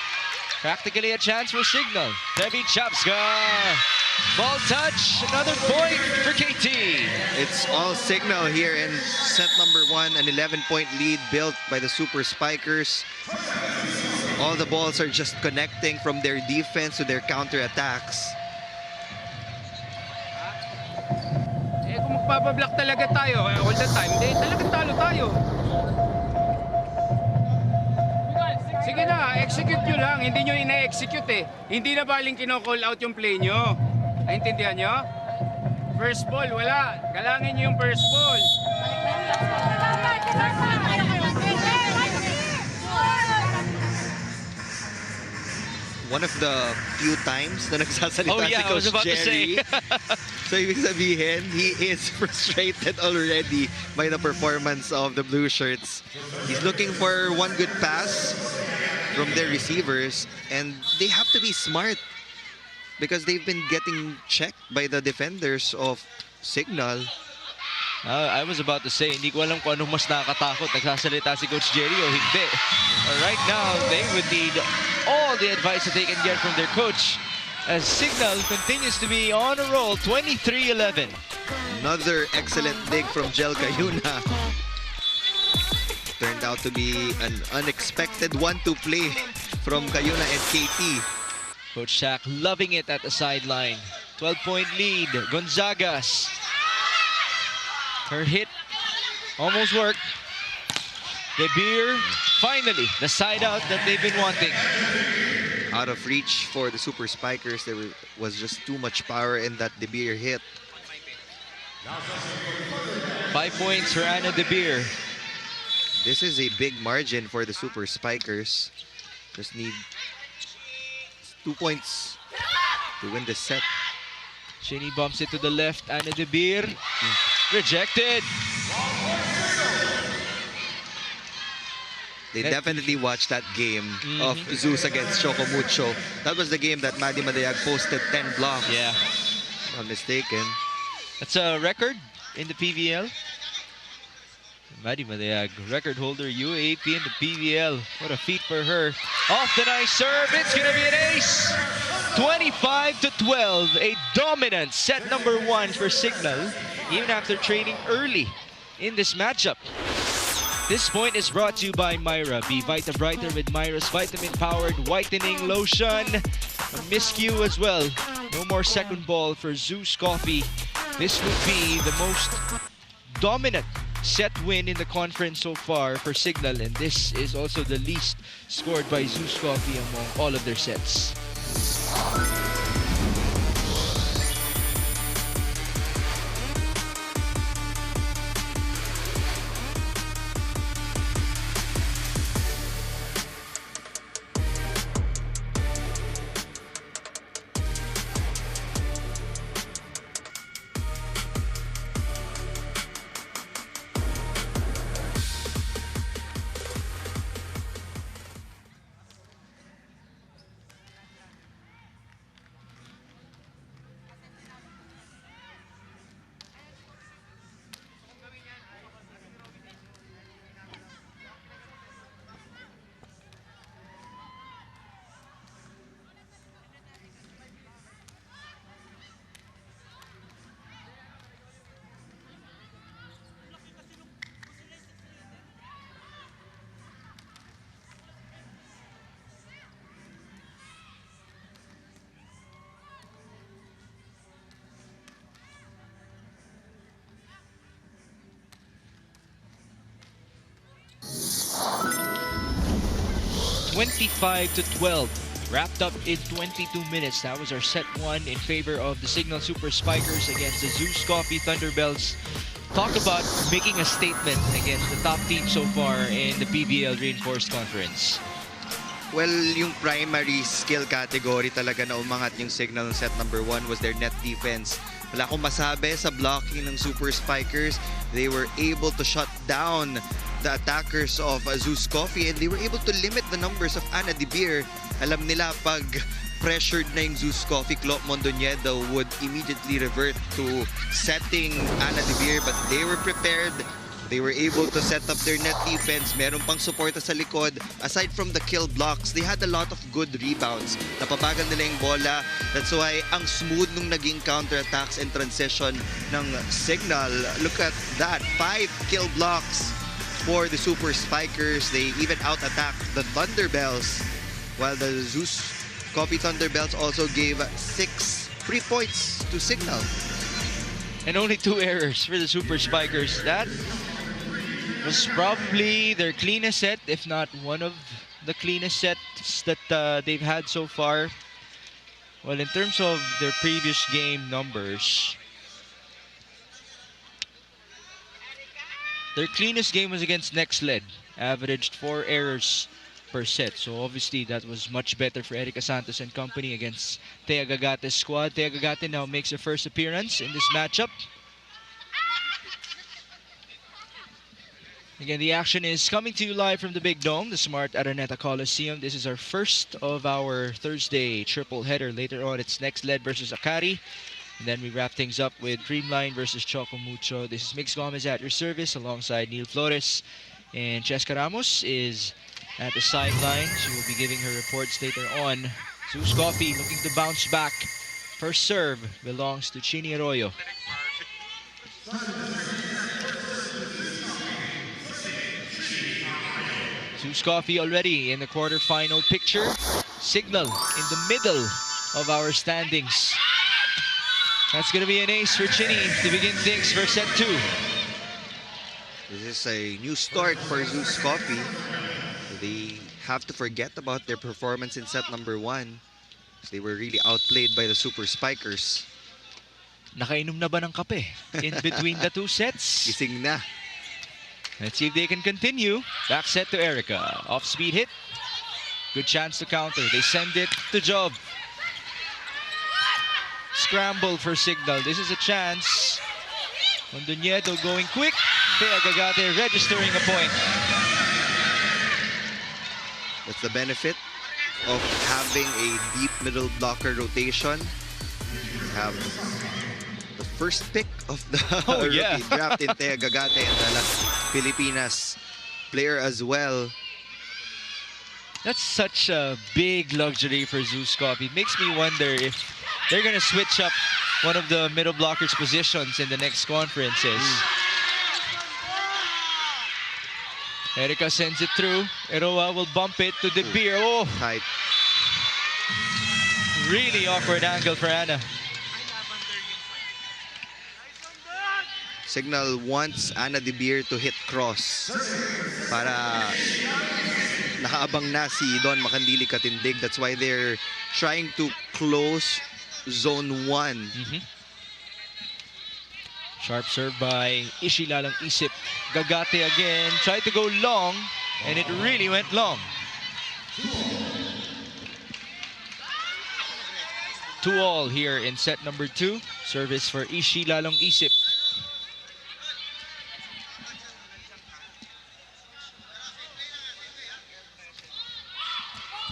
Practically a chance for Signal. Trevichevska Ball touch, another point for KT. It's all signal here in set number 1, an 11-point lead built by the Super Spikers. All the balls are just connecting from their defense to their counterattacks. Kung magpapablock talaga tayo all the time, talagang talo tayo. Sige na, execute nyo lang. Hindi nyo ina-execute eh. Hindi na baling kino-call out yung play nyo. Naintindihan nyo? First ball, wala. Galangin nyo yung first ball. One of the few times na nagsasalita Oh yeah, si I was Coach about to Jerry. say. So ibig sabihin, he is frustrated already by the performance of the Blue Shirts. He's looking for one good pass from their receivers, and they have to be smart because they've been getting checked by the defenders of Signal. I was about to say, hindi ko alam kung anong mas nakakatakot. Nagsasalita si Coach Jerry o hindi. Right now, they would need all the advice that they can get from their coach as Signal continues to be on a roll, 23-11. Another excellent dig from Jel Cayuna. Turned out to be an unexpected 1-2 play from Cayuna and KT. Coach Shaq loving it at the sideline. 12-point lead, Gonzagas. Her hit almost worked. De Beer, finally, the side out that they've been wanting. Out of reach for the Super Spikers. There was just too much power in that De Beer hit. 5 points for Anna De Beer. This is a big margin for the Super Spikers. Just need 2 points to win this set. Shinny bumps it to the left. Anna De Beer. Rejected. They definitely watched that game of ZUS against Chocomucho. That was the game that Maddie Madayag posted 10 blocks. Yeah. If I'm not mistaken. That's a record in the PVL. Maddie Madayag, record holder, UAP in the PVL. What a feat for her. Off the nice serve, it's gonna be an ace. 25-12, a dominant set number 1 for Signal, even after training early in this matchup. This point is brought to you by Myra. Be Vita Brighter with Myra's vitamin-powered whitening lotion. Miscue as well. No more second ball for ZUS Coffee. This would be the most dominant set win in the conference so far for Signal, and this is also the least scored by ZUS Coffee among all of their sets. (25-12). Wrapped up in 22 minutes. That was our set 1 in favor of the Signal Super Spikers against the ZUS Coffee Thunderbelts. Talk about making a statement against the top team so far in the PVL Reinforced Conference. Well, yung primary skill category talaga na umangat yung Signal ng set number 1 was their net defense. Wala akong masabi sa blocking ng Super Spikers. They were able to shut down the attackers of ZUS Coffee, and they were able to limit the numbers of Anna De Beer. Alam nila pag pressured na yung ZUS Coffee, Clop Mondoñedo would immediately revert to setting Anna De Beer, but they were prepared. They were able to set up their net defense. Meron pang suporta sa likod. Aside from the kill blocks, they had a lot of good rebounds. Napabagal nila yung bola. That's why ang smooth nung naging counterattacks and transition ng Signal. Look at that. 5 kill blocks for the Super Spikers. They even out-attacked the Thunderbells, while the ZUS Coffee Thunderbells also gave 6 free points to Signal. And only 2 errors for the Super Spikers. That was probably their cleanest set, if not one of the cleanest sets that they've had so far. Well, in terms of their previous game numbers, their cleanest game was against Nextled, averaged 4 errors per set. So obviously that was much better for Erica Santos and company against Tea Gagate's squad. Tea Gagate now makes her first appearance in this matchup. Again, the action is coming to you live from the Big Dome, the Smart Araneta Coliseum. This is our first of our Thursday triple header. Later on, it's Nextled versus Akari. And then we wrap things up with Dreamline versus Choco Mucho. This is Mix Gomez at your service alongside Neil Flores. And Cheska Ramos is at the sideline. She will be giving her reports later on. ZUS Coffee looking to bounce back. First serve belongs to Chini Arroyo. ZUS Coffee already in the quarterfinal picture. Signal in the middle of our standings. That's going to be an ace for Chini to begin things for set 2. This is a new start for ZUS Coffee. They have to forget about their performance in set number 1. They were really outplayed by the Super Spikers. Nakainom na ba ng kape in between the 2 sets? Gising na. Let's see if they can continue. Back set to Erica. Off-speed hit. Good chance to counter. They send it to Job. Scramble for Signal. This is a chance. Mondoñedo going quick. Tea Gagate registering a point. That's the benefit of having a deep middle blocker rotation. You have the first pick of the rookie draft in Tea Gagate and the Pilipinas player as well. That's such a big luxury for ZUS Coffee. It makes me wonder if they're going to switch up one of the middle blockers' positions in the next conferences. Erica sends it through. Eroa will bump it to De Beer. Oh, Tight. Really awkward angle for Anna. Signal wants Ana De Beer to hit cross para nakaabang na si Don Makandili Katindig. That's why they're trying to close zone 1. Sharp serve by Ishi Lalang Isip. Gagate again. Tried to go long, and it really went long. 2-all here in set number 2. Service for Ishi Lalong Isip.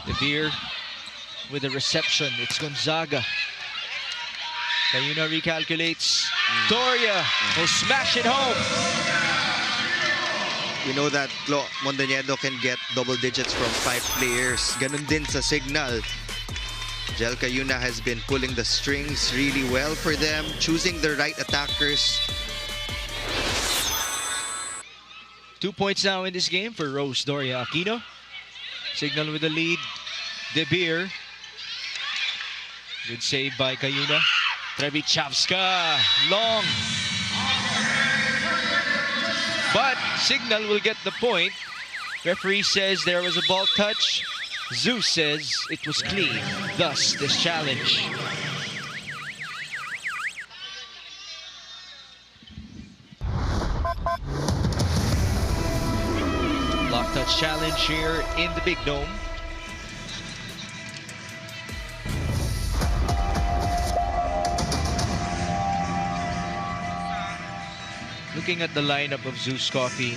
De Beer with the reception. It's Gonzaga. Cayuna recalculates. Doria will smash it home. We know that Mondoñedo can get double digits from 5 players. Ganun din sa Signal. Jel Cayuna has been pulling the strings really well for them, choosing the right attackers. 2 points now in this game for Rose Doria Aquino. Signal with the lead. De Beer. Good save by Cayuna. Trevichavska. Long. But Signal will get the point. Referee says there was a ball touch. ZUS says it was clean. Thus, this challenge. Block touch challenge here in the Big Dome. Looking at the lineup of ZUS Coffee,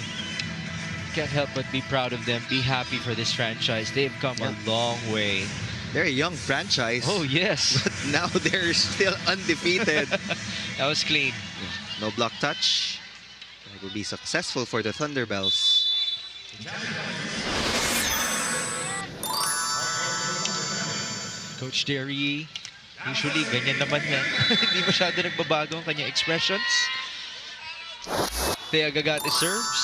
can't help but be proud of them, be happy for this franchise. They've come a long way. They're a young franchise. Oh, yes. But now they're still undefeated. That was clean. No block touch. It will be successful for the Thunderbells. Coach Derry, usually ganyan naman yan. Hindi masyado nagbabago ang kanyang expressions. Teagagate serves.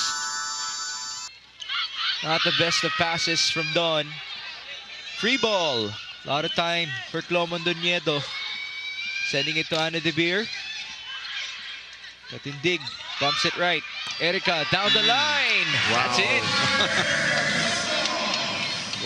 Not the best of passes from Don. Free ball. A lot of time for Clomon Doniedo. Sending it to Ana De Beer. Katindig. Dumps it right. Erica down the line. Wow. That's it.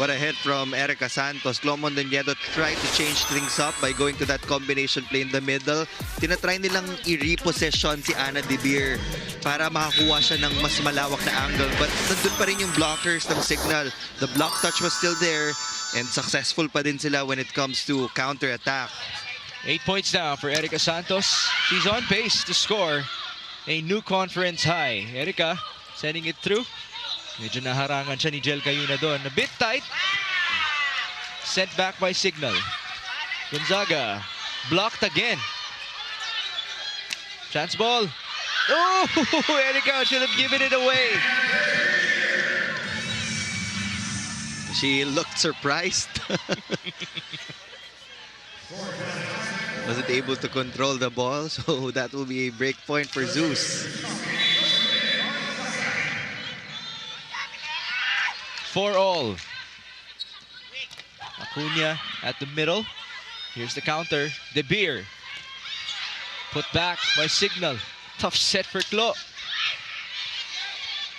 What a hit from Erica Santos. Clomon Doniedo tried to change things up by going to that combination play in the middle. Tinatry nilang i-repossession si Ana De Beer para makakuha siya ng mas malawak na angle. But nandun pa rin yung blockers ng Signal. The block touch was still there and successful pa din sila when it comes to counter-attack. 8 points now for Erica Santos. She's on pace to score a new conference high. Erica sending it through. Medyo naharangan siya ni Jel Cayuna doon. A bit tight. Sent back by Signal. Gonzaga blocked again. Chance ball. Oh, Erica should have given it away. She looked surprised. Wasn't able to control the ball, so that will be a break point for ZUS. 4-all. Acuna at the middle. Here's the counter. De Beer. Put back by Signal. Tough set for Klo.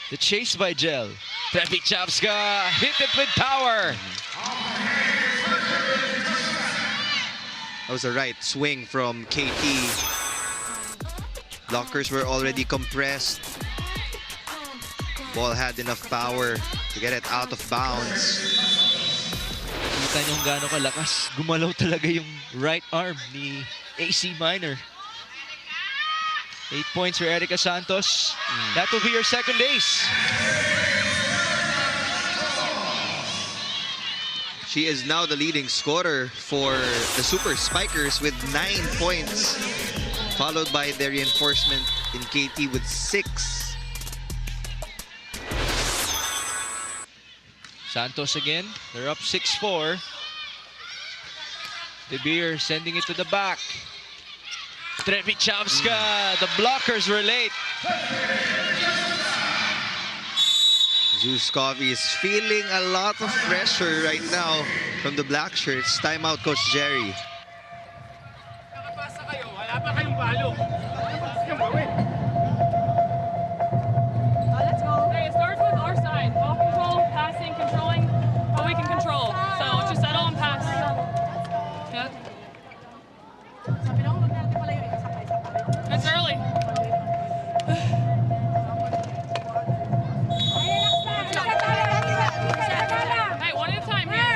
The chase by Jel. Trepichavska hit it with power. That was a right swing from KT. Blockers were already compressed. Ball had enough power to get it out of bounds. Kita niyo kung gaano kalakas. Gumalaw talaga yung right arm ni AC Minor. 8 points for Erica Santos. That will be her second ace. She is now the leading scorer for the Super Spikers with 9 points, followed by the reinforcement in KT with 6. Santos again. They're up 6-4. De Beer sending it to the back. Trepichavska. The blockers were late. ZUS Coffee is feeling a lot of pressure right now from the black shirts. Timeout, Coach Jerry. Nakapasa kayo, wala pa kayong balo. Let's go. Hey, it starts with our side. Ball control, passing, controlling what we can control. So just settle and pass. Yeah. It's early. Hey, one at a time here.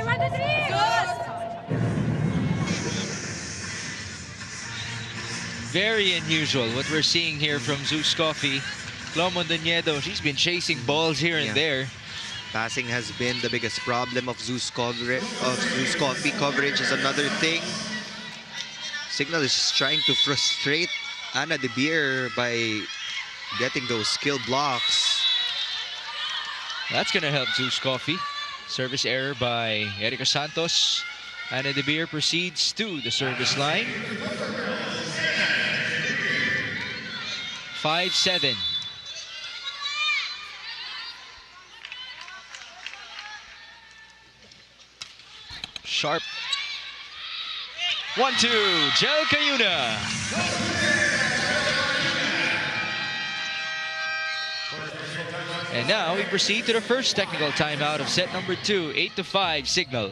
Very unusual what we're seeing here from ZUS Coffee. Clomon Doniedo, she's been chasing balls here and there. Passing has been the biggest problem of ZUS coverage. ZUS Coffee coverage is another thing. Signal is trying to frustrate Ana De Beer by getting those skill blocks. That's going to help ZUS Coffee. Service error by Erica Santos. Ana De Beer proceeds to the service line. 5-7. Sharp. 1-2. Jel Cayuna. And now we proceed to the first technical timeout of set number 2. 8-5 Signal.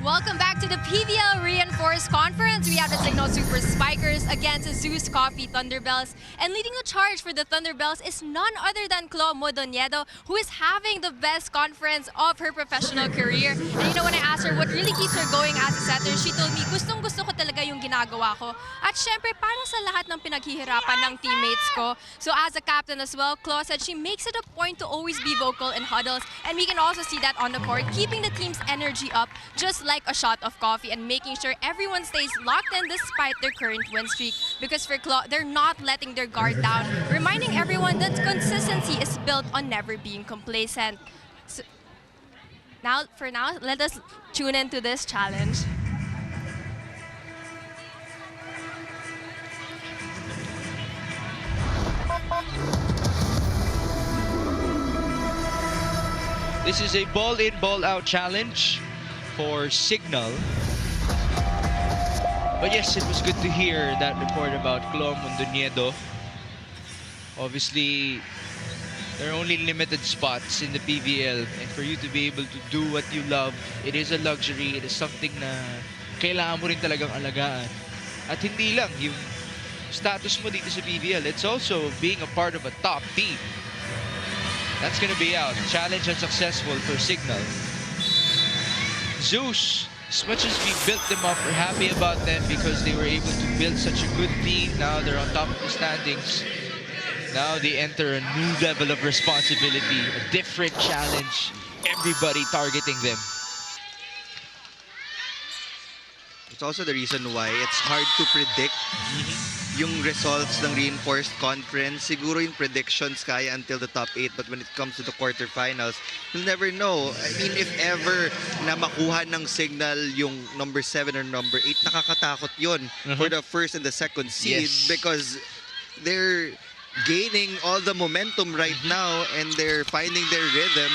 Welcome back to the PVL Reinforced Conference. We have the Signal Super Spikers against the ZUS Coffee Thunderbells. And leading the charge for the Thunderbells is none other than Chloe Modoniedo, who is having the best conference of her professional career. And you know, when I asked her what really keeps her going as a setter, she told me, gustong-gusto ko talaga yung ginagawa ko. At syempre, para sa lahat ng pinaghihirapan ng teammates ko. So as a captain as well, Chloe said she makes it a point to always be vocal in huddles. And we can also see that on the court, keeping the team's energy up, just like a shot of coffee, and making sure everyone stays locked in despite their current win streak. Because for Chloe, they're not letting their guard down, reminding everyone that consistency is built on never being complacent. So, for now, let us tune into this challenge. This is a ball-in, ball-out challenge for Signal. But yes, it was good to hear that report about Chloe Modoniedo. Obviously, there are only limited spots in the PVL, and for you to be able to do what you love, it is a luxury. It is something na kailangan mo rin talagang alagaan. At hindi lang yung status mo dito sa PVL, it's also being a part of a top team. That's gonna be out. Challenge unsuccessful for Signal. ZUS, as much as we built them up, we're happy about them because they were able to build such a good team. Now they're on top of the standings. Now they enter a new level of responsibility, a different challenge, everybody targeting them. It's also the reason why it's hard to predict yung results ng Reinforced Conference. Siguro yung predictions kaya until the top 8, but when it comes to the quarterfinals, you'll never know. I mean, if ever na makuha ng Signal yung number 7 or number 8, nakakatakot yun for the first and the second seed because they're gaining all the momentum right now and they're finding their rhythm.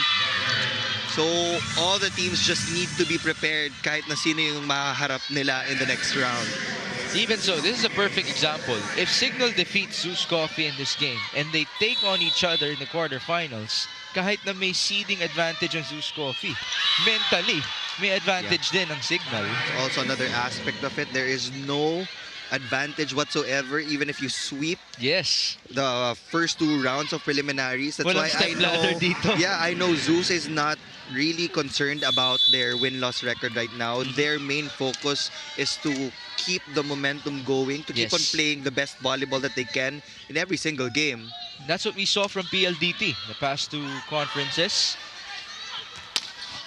So all the teams just need to be prepared kahit na sino yung mahaharap nila in the next round. Even so, this is a perfect example. If Signal defeats ZUS Coffee in this game and they take on each other in the quarterfinals, kahit na may seeding advantage ang ZUS Coffee, mentally, may advantage din ang Signal. Also another aspect of it, there is no advantage whatsoever even if you sweep the first 2 rounds of preliminaries. That's Walang why I know dito. I know ZUS is not really concerned about their win-loss record right now. Their main focus is to keep the momentum going, to keep on playing the best volleyball that they can in every single game. That's what we saw from PLDT the past 2 conferences.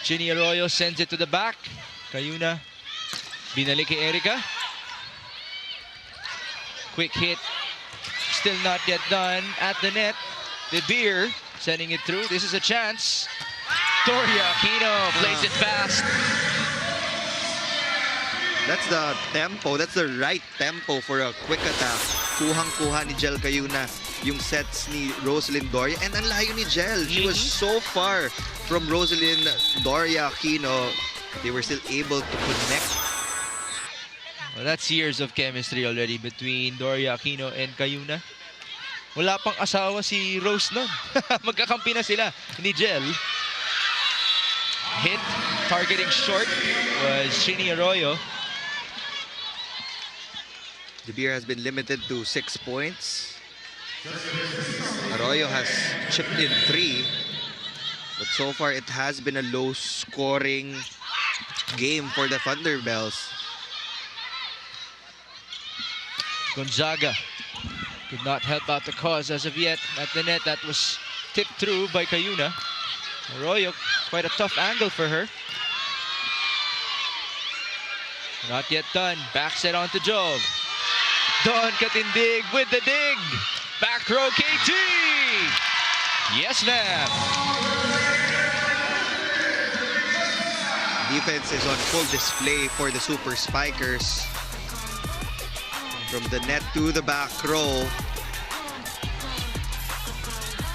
Ginny Arroyo sends it to the back. Kayuna, binalik kay Erica. Quick hit, still not yet done at the net. De Beer sending it through. This is a chance. Doria Aquino plays it fast. That's the tempo. That's the right tempo for a quick attack. Kuhang-kuha ni Jel Kayuna yung sets ni Rosalyn Doria. And ang layo ni Jel. She was so far from Rosalyn Doria Aquino. They were still able to connect. Well, that's years of chemistry already between Doria Aquino and Kayuna. Wala pang asawa si Rose nun. Magkakampi na sila ni Jel. Hit, targeting short was Ginny Arroyo. De Beer has been limited to 6 points. Arroyo has chipped in 3. But so far, it has been a low-scoring game for the Thunderbells. Gonzaga could not help out the cause as of yet. At the net, that was tipped through by Kayuna. Arroyo, quite a tough angle for her. Not yet done. Back set onto Jove. Don Katindig with the dig. Back row KT. Yes, ma'am. Defense is on full display for the Super Spikers. From the net to the back row.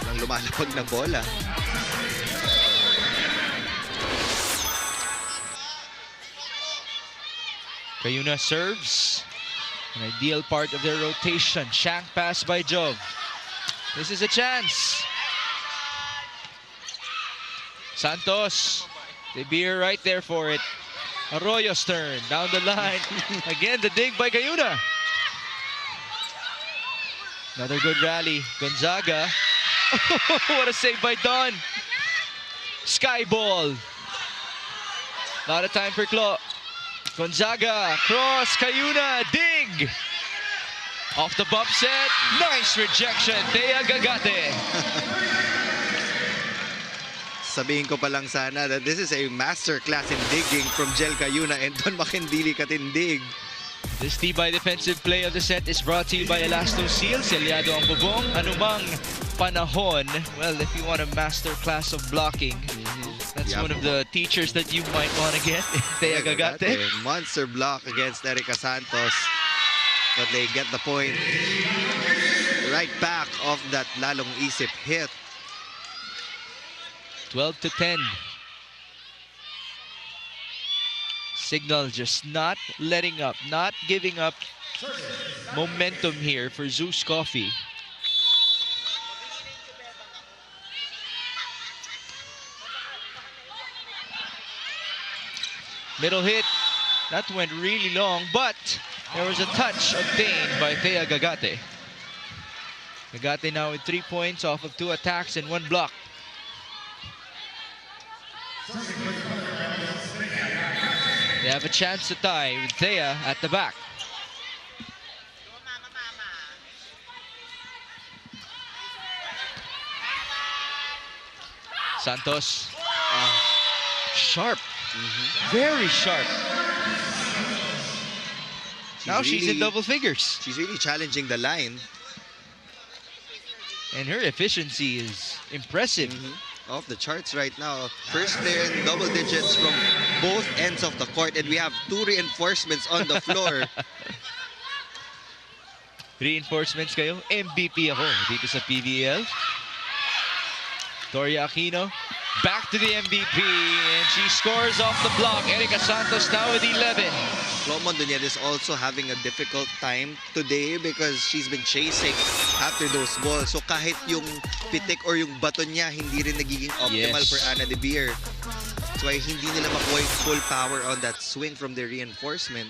Ang lumalapag na bola. Kayuna serves. An ideal part of their rotation. Shank pass by Jove. This is a chance. Santos. De Beer right there for it. Arroyo's turn. Down the line. Again, the dig by Cayuna. Another good rally. Gonzaga. What a save by Don. Sky ball. A lot of time for Claw. Gonzaga. Cross. Cayuna. Dig. Off the bump set. Nice rejection. Thea Gagate. Sabihin ko pa lang sana that this is a masterclass in digging from Jel Cayuna and Don Makindili Katindig. This Tibay defensive play of the set is brought to you by Elasto Seal. Selyado ang bubong. Anumang panahon. Well, if you want a masterclass of blocking, that's one of the teachers that you might want to get. Thea Gagate. Monster block against Erica Santos. But they get the point right back of that Lalong Isip hit. 12-10. Signal just not letting up, not giving up momentum here for ZUS Coffee. Middle hit, that went really long, but there was a touch obtained by Thea Gagate. Gagate now with 3 points off of 2 attacks and 1 block. They have a chance to tie with Thea at the back. Santos. Sharp. Very sharp. Now she's in double figures. She's really challenging the line. And her efficiency is impressive. Off the charts right now. First player in double digits from both ends of the court, and we have 2 reinforcements on the floor. Reinforcements kayo? MVP ako dito sa PVL. Toria Aquino back to the MVP, and she scores off the block. Erica Santos now with 11. Flo Mondoned is also having a difficult time today because she's been chasing after those balls. So kahit yung pitik or yung baton niya, hindi rin nagiging optimal for Ana De Beer. That's why hindi nila makuha yung full power on that swing from the reinforcement.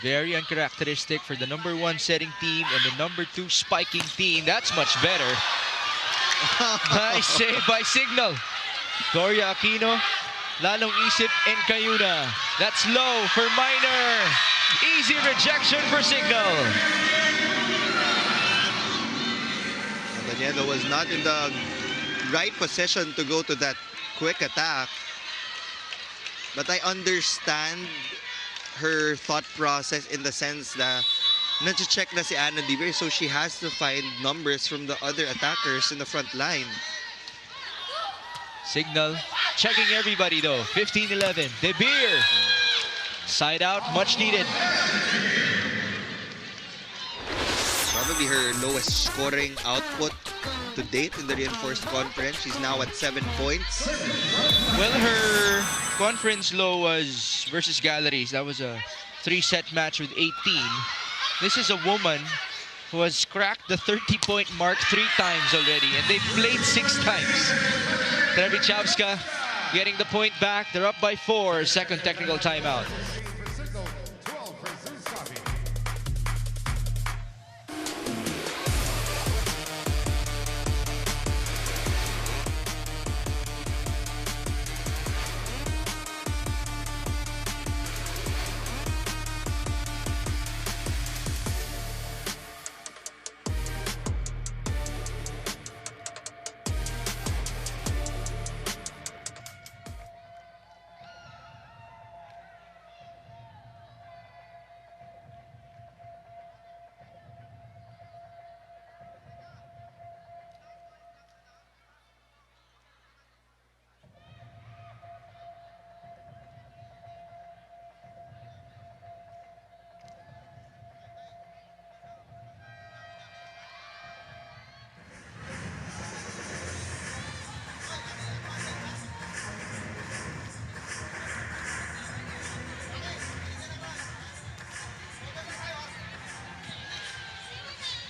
Very uncharacteristic for the #1 setting team and the #2 spiking team. That's much better. Nice save by Signal. Toria Aquino, Lalong Isip, and Cayuna. That's low for Minor. Easy rejection for Signal. Daniela was not in the right position to go to that quick attack. But I understand her thought process in the sense that nag-check na si Ana De Beer, so she has to find numbers from the other attackers in the front line. Signal checking everybody though. 15-11. De Beer. Side out, much needed. Probably her lowest scoring output to date in the reinforced conference. She's now at 7 points. Well, her conference low was versus Galleries. That was a 3-set match with 18. This is a woman who has cracked the 30-point mark 3 times already, and they've played 6 times. Trevichavska getting the point back. They're up by 4. Second technical timeout.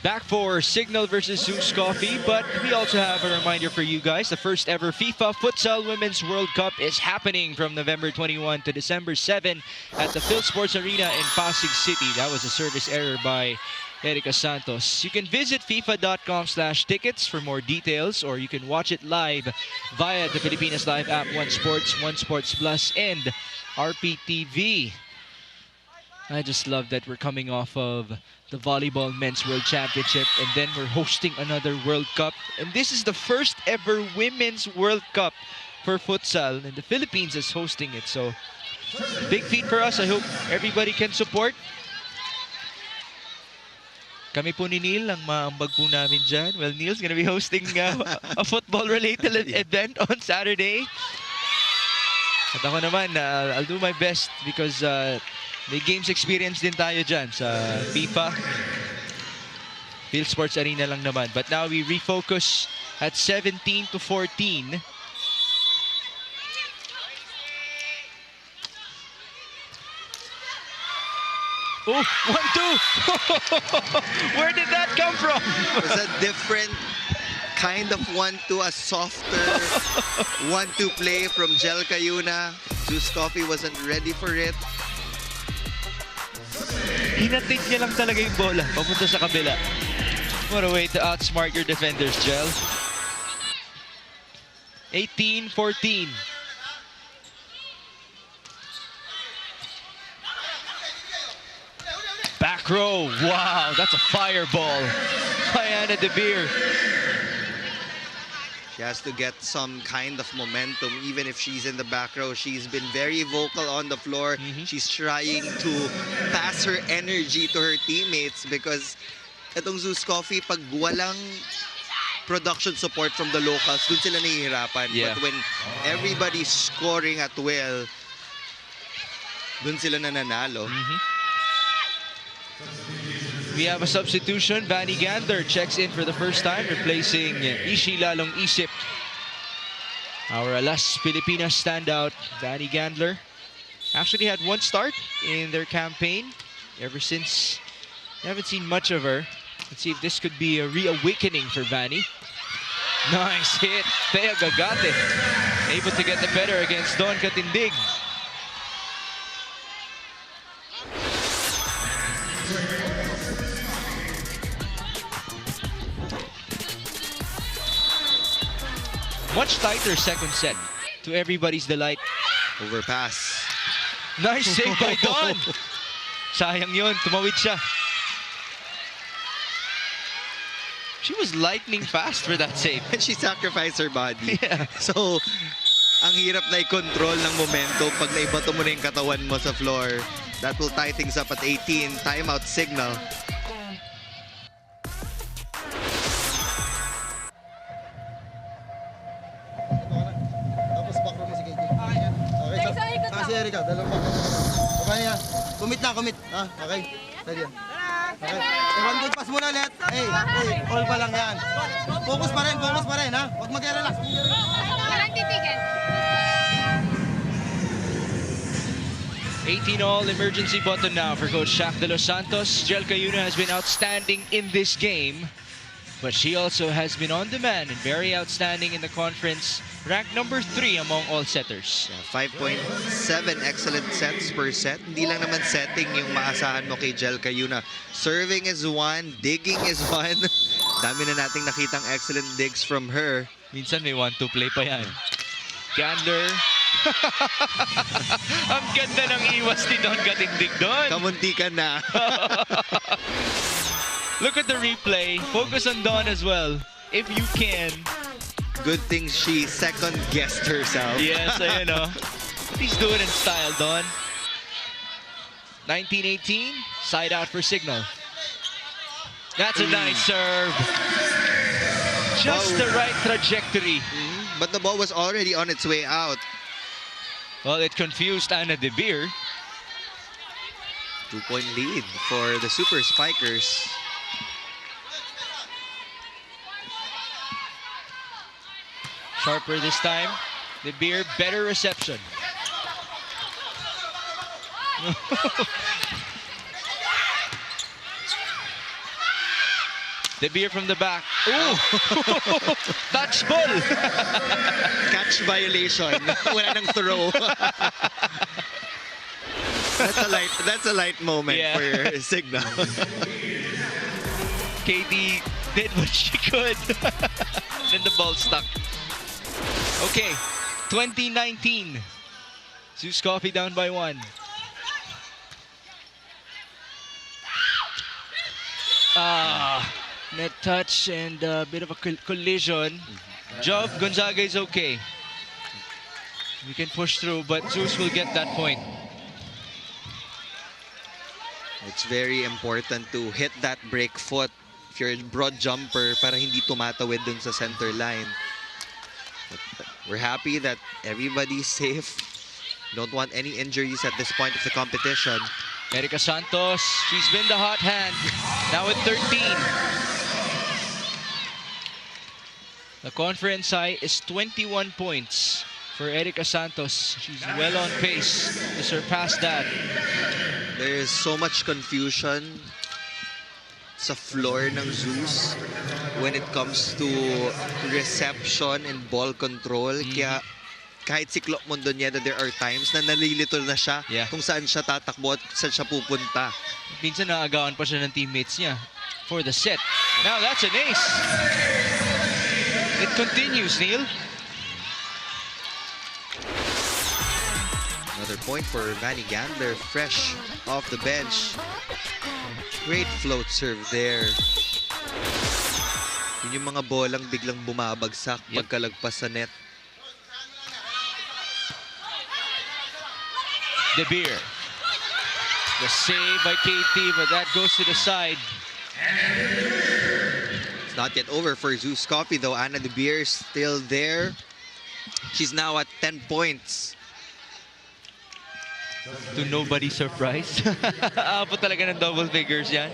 Back for Signal versus ZUS Coffee, but we also have a reminder for you guys. The first ever FIFA Futsal Women's World Cup is happening from November 21 to December 7 at the Phil Sports Arena in Pasig City. That was a service error by Erica Santos. You can visit FIFA.com/tickets for more details, or you can watch it live via the Pilipinas Live app, One Sports, One Sports Plus, and RPTV. I just love that we're coming off of the Volleyball Men's World Championship, and then we're hosting another World Cup. And this is the first ever Women's World Cup for futsal, and the Philippines is hosting it. So, big feat for us. I hope everybody can support. Kami po ni Neil, ang maambag po namin dyan. Well, Neil's gonna be hosting a football-related event on Saturday. At ako naman, I'll do my best because may games experience din tayo dyan sa FIFA. Phil Sports Arena lang naman. But now we refocus at 17-14. Oh, 1-2! Where did that come from? It was a different kind of 1-2, a softer 1-2 play from Jel Cayuna. ZUS Coffee wasn't ready for it. Hinatid niya lang talaga yung bola papunta sa kabila. What a way to outsmart your defenders, Jel. 18-14. Back row. Wow, that's a fireball by Anna De Beer. She has to get some kind of momentum even if she's in the back row. She's been very vocal on the floor. She's trying to pass her energy to her teammates because itong ZUS Coffee, pag walang production support from the locals, dun sila nahihirapan. Yeah. But when everybody's scoring at will, dun sila nananalo. We have a substitution. Vanny Gander checks in for the first time, replacing Ishi Lalong Isip. Our Alas Pilipinas standout, Vanny Gandler, actually had one start in their campaign. Ever since, I haven't seen much of her. Let's see if this could be a reawakening for Vanny. Nice hit. Thea Gagate able to get the better against Don Katindig. Much tighter second set, to everybody's delight. Overpass. Nice save by Don. Sayang yun, tumawid siya. She was lightning fast for that save. And she sacrificed her body. Yeah. So, ang hirap na i-control ng momentum pag naibato mo na yung katawan mo sa floor. That will tie things up at 18. Timeout signal. Si Erika, dalawang back. Okay niya. Commit na, commit. Ah, okay. Ready yan. Okay. One good pass muna ulit. Hey, all pa lang yan. Focus pa rin, ha? Huwag mag-relax. Walang titigil. 18-all emergency button now for Coach Shaq De Los Santos. Jel Cayuna has been outstanding in this game, but she also has been on demand and very outstanding in the conference. Ranked number 3 among all setters. Yeah, 5.7 excellent sets per set. Hindi lang naman setting yung maasahan mo kay Jel Cayuna. Serving is one, digging is one. Dami na nating nakitang excellent digs from her. Minsan may 1-2 play pa yan. Gandler. Ang ganda ng iwas ni Don Katindig doon. Kamunti ka na. Look at the replay. Focus on Don as well, if you can. Good thing she second-guessed herself. Yes, ayun o. Please do it in style, Don. 19-18, side out for Signal. That's a nice serve. Just the right trajectory. But the ball was already on its way out. Well, it confused Anna De Beer. 2-point lead for the Super Spikers. Sharper this time. De Beer, better reception. The beer from the back. Ooh! Touch ball! Catch violation. Wala nang throw. That's a light moment Yeah. for Signal. Katie did what she could. Then the ball stuck. Okay, 2019. ZUS Coffee down by 1. Net touch and a bit of a collision. Job, Gonzaga is okay. We can push through, but ZUS will get that point. It's very important to hit that break foot if you're a broad jumper para hindi tumatawid dun sa center line. But we're happy that everybody's safe. Don't want any injuries at this point of the competition. Erica Santos, she's been the hot hand. Now with 13. The conference high is 21 points for Erica Santos. She's well on pace to surpass that. There is so much confusion sa floor ng ZUS when it comes to reception and ball control. Kaya kahit si Clo Mondoneda, there are times na nalilito na siya kung saan siya tatakbo at saan siya pupunta. Minsan naagawan pa siya ng teammates niya for the set. Now that's an ace. It continues, Neil. Another point for Vanny Gandler, fresh off the bench. Great float serve there. Yun yung mga bolang biglang bumabagsak pagkalagpas sa net. De Beer. The save by KT, but that goes to the side. It's not yet over for ZUS Coffee though. Anna De Beer still there. She's now at 10 points. To nobody's surprise. Aabot talaga ng double figures yan.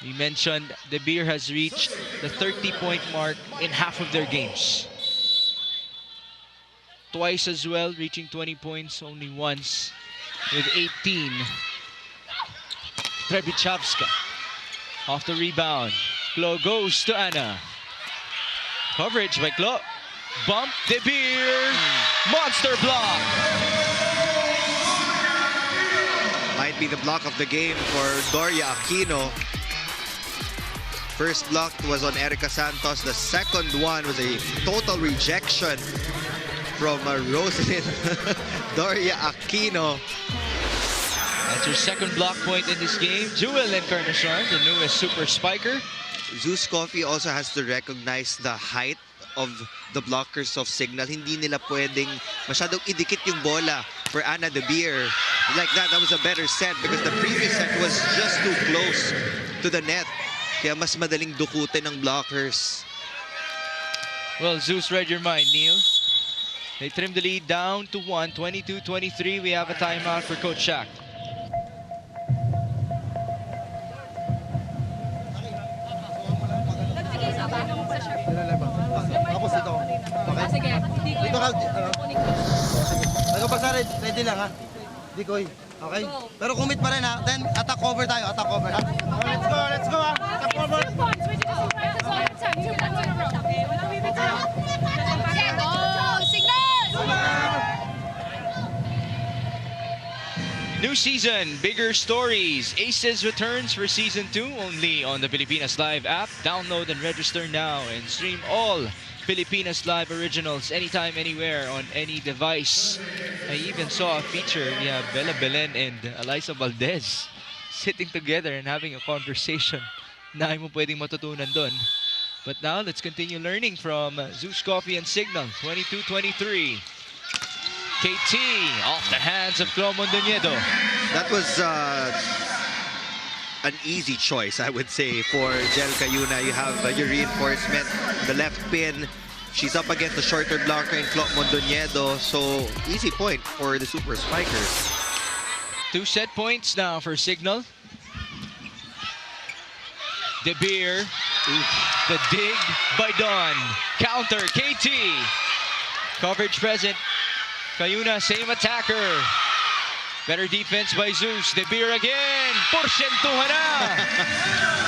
We mentioned De Beer has reached the 30-point mark in half of their games. Twice as well, reaching 20 points only once with 18. Trebichavska off the rebound. Klo goes to Anna. Coverage by Klo. Bump, De Beer. Monster block. Might be the block of the game for Doria Aquino. First block was on Erica Santos. The second one was a total rejection from Rosalind Doria Aquino. That's her second block point in this game. Jewel Encarnacion, the newest super spiker. ZUS Coffee also has to recognize the height of the blockers of Signal. Hindi nila pwedeng masyadong idikit yung bola for Anna De Beer. Like that was a better set because the previous set was just too close to the net. Kaya mas madaling dukutin ng blockers. Well, ZUS read your mind, Neil. They trim the lead down to 1, 22-23. We have a timeout for Coach Shaq. Tapos ito. Okay? Sige. Dito ka. Ano pa sa red? Ready lang ha? Dikoy. Okay? Pero commit pa rin ha. Then attack over tayo. Attack over ha? Let's go ha. Attack over. New season, bigger stories. Aces returns for season 2 only on the Pilipinas Live app. Download and register now and stream all Pilipinas Live originals anytime, anywhere, on any device. I even saw a feature, Bella Belen and Eliza Valdez sitting together and having a conversation. Na mo pwedeng matutunan dun. But now, let's continue learning from ZUS Coffee and Signal, 22-23. KT off the hands of Klo Mondoñedo. That was an easy choice, I would say, for Jel Cayuna. You have your reinforcement, the left pin. She's up against the shorter blocker in Klo Mondoñedo. So, easy point for the Super Spikers. 2 set points now for Signal. De Beer. The dig by Don. Counter, KT. Coverage present. Cayuna, same attacker. Better defense by ZUS. De Beer again. Porsyentuhan na.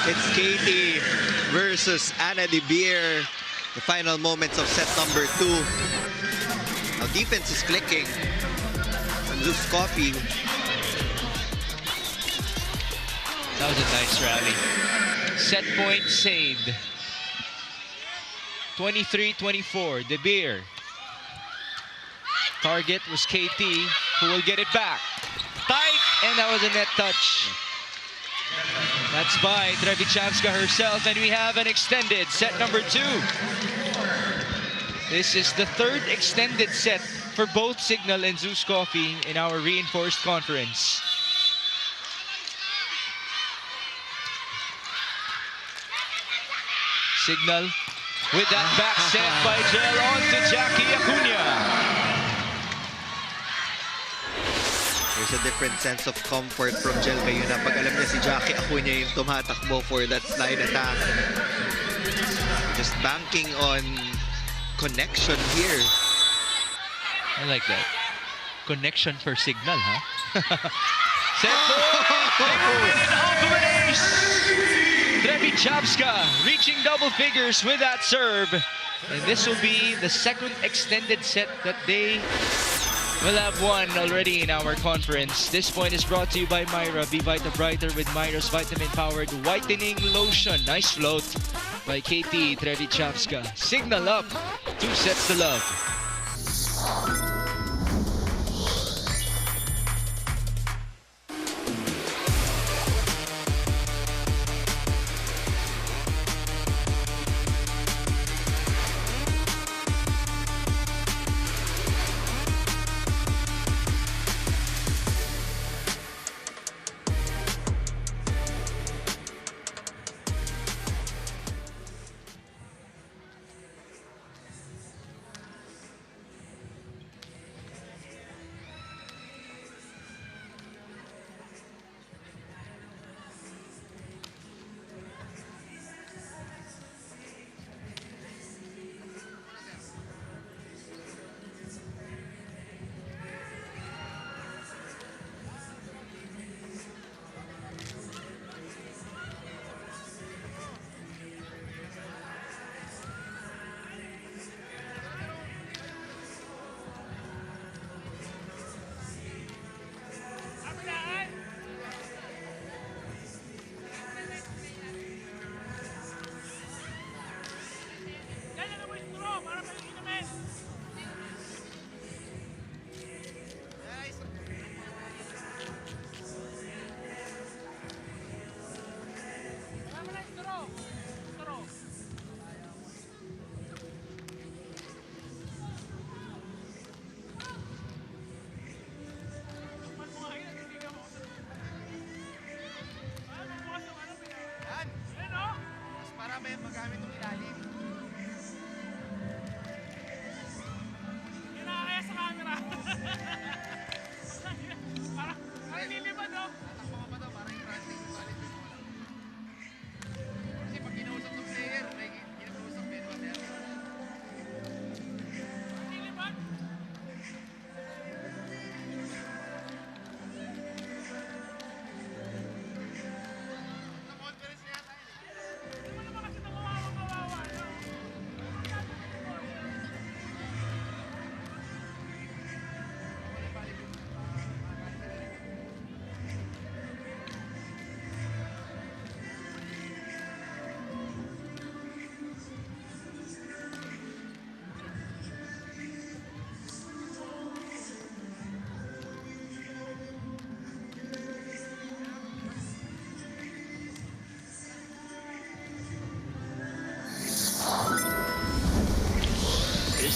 It's Katie versus Anna De Beer. The final moments of set number 2. Now defense is clicking from ZUS Coffee. That was a nice rally. Set point saved. 23-24. De Beer. Target was KT, who will get it back. Tight, and that was a net touch. That's by Trevichavska herself, and we have an extended set number 2. This is the 3rd extended set for both Signal and ZUS Coffee in our reinforced conference. Signal with that back set by Jel on to Jackie Acuna. There's a different sense of comfort from Jel Cayuna pag alam niya si Jackie Acuna yung tumatakbo for that slide attack. Just banking on connection here. I like that. Connection for Signal, huh? Set point! Ultimate ace! Trevichavska reaching double figures with that serve. And this will be the 2nd extended set that they will have won already in our conference. This point is brought to you by Myra. Be Vita Brighter with Myra's vitamin-powered whitening lotion. Nice float by KT Trevichavska. Signal up. 2 sets to love.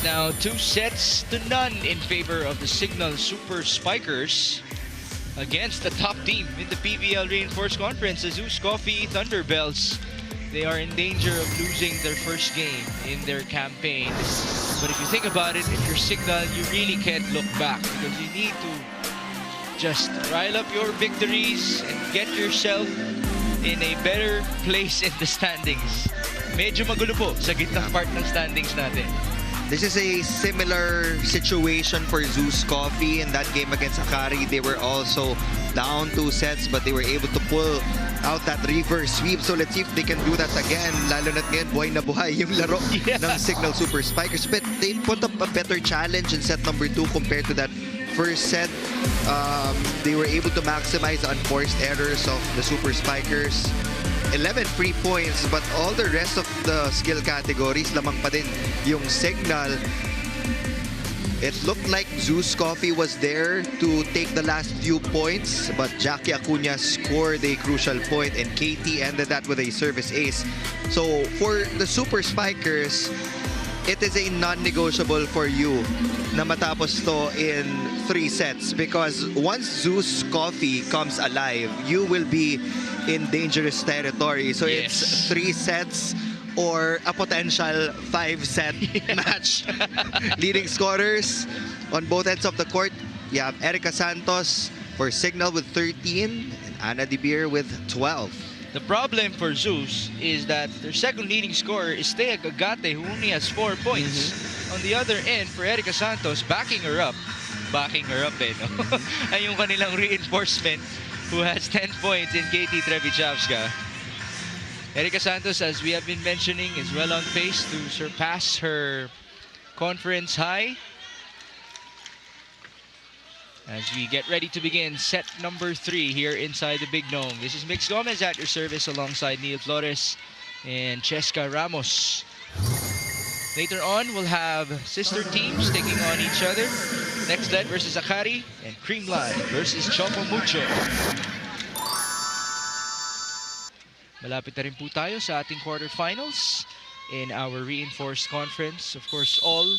Now 2 sets to none in favor of the Signal Super Spikers against the top team in the PVL Reinforced Conference, the ZUS Coffee Thunderbells. They are in danger of losing their first game in their campaign. But if you think about it, if you're Signal, you really can't look back because you need to just rile up your victories and get yourself in a better place in the standings. Medyo magulo po sa gitnang part ng standings natin. This is a similar situation for ZUS Coffee in that game against Akari. They were also down 2 sets, but they were able to pull out that reverse sweep. So let's see if they can do that again. Lalo na't ngayon, buhay na buhay yung laro ng Signal Super Spikers. But they put up a better challenge in set number 2 compared to that first set. They were able to maximize the unforced errors of the Super Spikers. 11 free points, but all the rest of the skill categories, lamang pa din yung Signal. It looked like ZUS Coffee was there to take the last few points, but Jackie Acuna scored a crucial point and KT ended that with a service ace. So for the Super Spikers, it is a non-negotiable for you na matapos to in 3 sets, because once ZUS Coffee comes alive, you will be in dangerous territory. So it's 3 sets or a potential 5-set match. Leading scorers on both ends of the court, you have Erica Santos for Signal with 13 and Ana De Beer with 12. The problem for ZUS is that their second leading scorer is Thea Gagate, who only has 4 points. On the other end, for Erica Santos, backing her up eh, no? Ay yung kanilang reinforcement, who has 10 points in KT Trevichavska. Erica Santos, as we have been mentioning, is well on pace to surpass her conference high. As we get ready to begin set number 3 here inside the Big Gnome. This is Mix Gomez at your service alongside Neil Flores and Cheska Ramos. Later on, we'll have sister teams taking on each other. Next Led versus Akari and Creamline versus Choco Mucho. Malapit na rin po tayo sa ating quarterfinals in our reinforced conference. Of course, all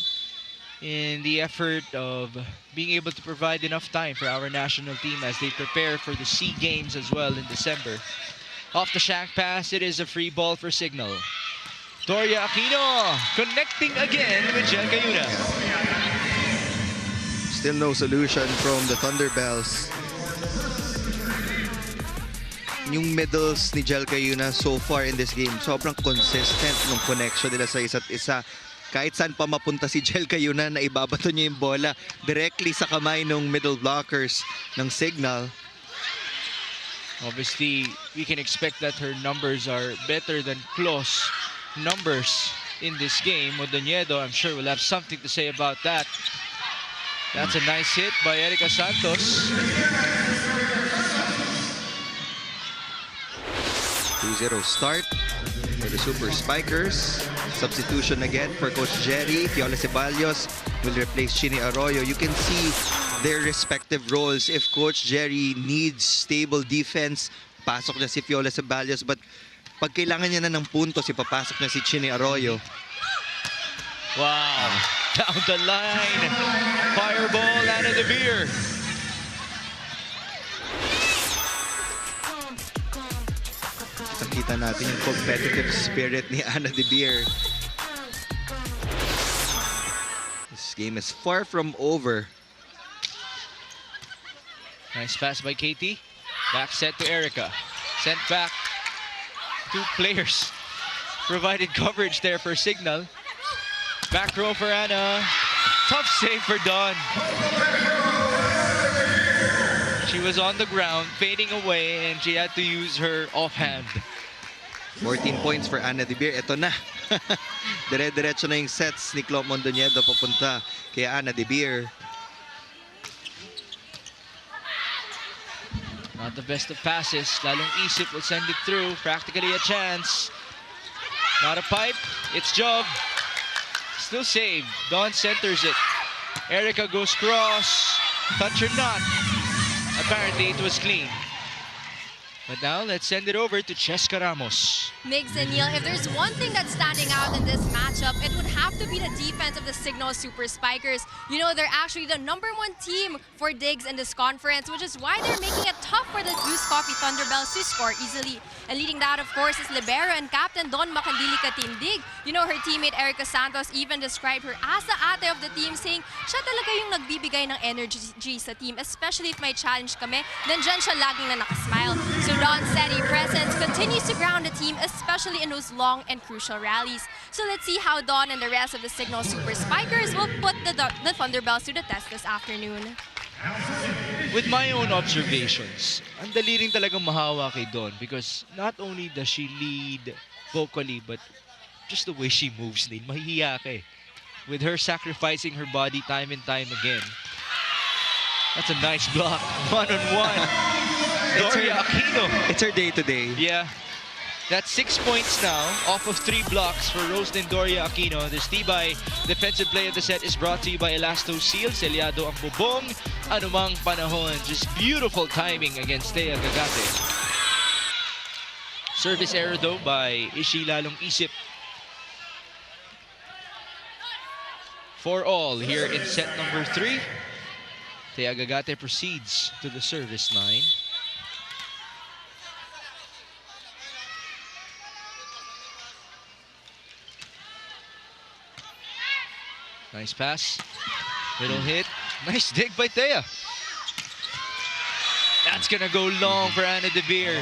in the effort of being able to provide enough time for our national team as they prepare for the SEA Games as well in December. Off the shank pass, it is a free ball for Signal. Doria Aquino connecting again with Jen Cayuna. Still no solution from the Thunderbells. Yung middles ni Jel Cayuna so far in this game, sobrang consistent ng connection nila sa isa't isa. Kahit saan pa mapunta si Jel Cayuna, na ibabato niya yung bola directly sa kamay ng middle blockers ng Signal. Obviously, we can expect that her numbers are better than close numbers in this game. Modoniedo, I'm sure, will have something to say about that. That's a nice hit by Erica Santos. 2-0 start for the Super Spikers. Substitution again for Coach Jerry. Fiola Ceballos will replace Chini Arroyo. You can see their respective roles. If Coach Jerry needs stable defense, pasok niya si Fiola Ceballos. But pag kailangan niya na ng puntos, ipapasok niya si Chini Arroyo. Wow. Down the line. Fireball, Ana De Beer. Kita natin yung competitive spirit ni Ana De Beer. This game is far from over. Nice pass by KT. Back set to Erica. Sent back. 2 players provided coverage there for Signal. Back row for Ana. Tough save for Dawn. She was on the ground, fading away, and she had to use her offhand. 14 points for Ana De Beer. Ito na. Dire-diretso na yung sets ni Clo Mondoniedo papunta kay Ana De Beer. Not the best of passes. Lalong Isip will send it through. Practically a chance. Not a pipe. It's Jog. Still saved. Dawn centers it. Erica goes cross. Touch or not. Apparently it was clean. But now let's send it over to Cheska Ramos. Migs and Neil, if there's one thing that's standing out in this matchup, it would have to be the defense of the Signal Super Spikers. You know, they're actually the #1 team for digs in this conference, which is why they're making it tough for the ZUS Coffee Thunderbells to score easily. And leading that, of course, is Libero and Captain Don Makandili Katindig. You know, her teammate Erica Santos even described her as the ate of the team, saying siya talaga yung nagbibigay ng energy sa team, especially if may challenge kami. Nandyan siya laging na nakasmile. So Don steady present presence continues to ground the team, especially in those long and crucial rallies. So let's see how Dawn and the rest of the Signal Super Spikers will put the Thunderbells to the test this afternoon. With my own observations, ang dali rin talagang mahawa kay Dawn because not only does she lead vocally, but just the way she moves, Neil, mahihiya ka eh. With her sacrificing her body time and time again. That's a nice block. One-on-one. Doria Aquino. It's her day today. Yeah. That's 6 points now, off of 3 blocks for Roslyn Doria Aquino. This Tibay defensive play of the set is brought to you by Elasto Seal. Selyado ang bubong. Anumang panahon. Just beautiful timing against Thea Gagate. Service error though by Ishi Lalong Isip. 4-all here in set number 3. Thea Gagate proceeds to the service line. Nice pass. Little hit. Nice dig by Thea. That's gonna go long for Anna De Beer.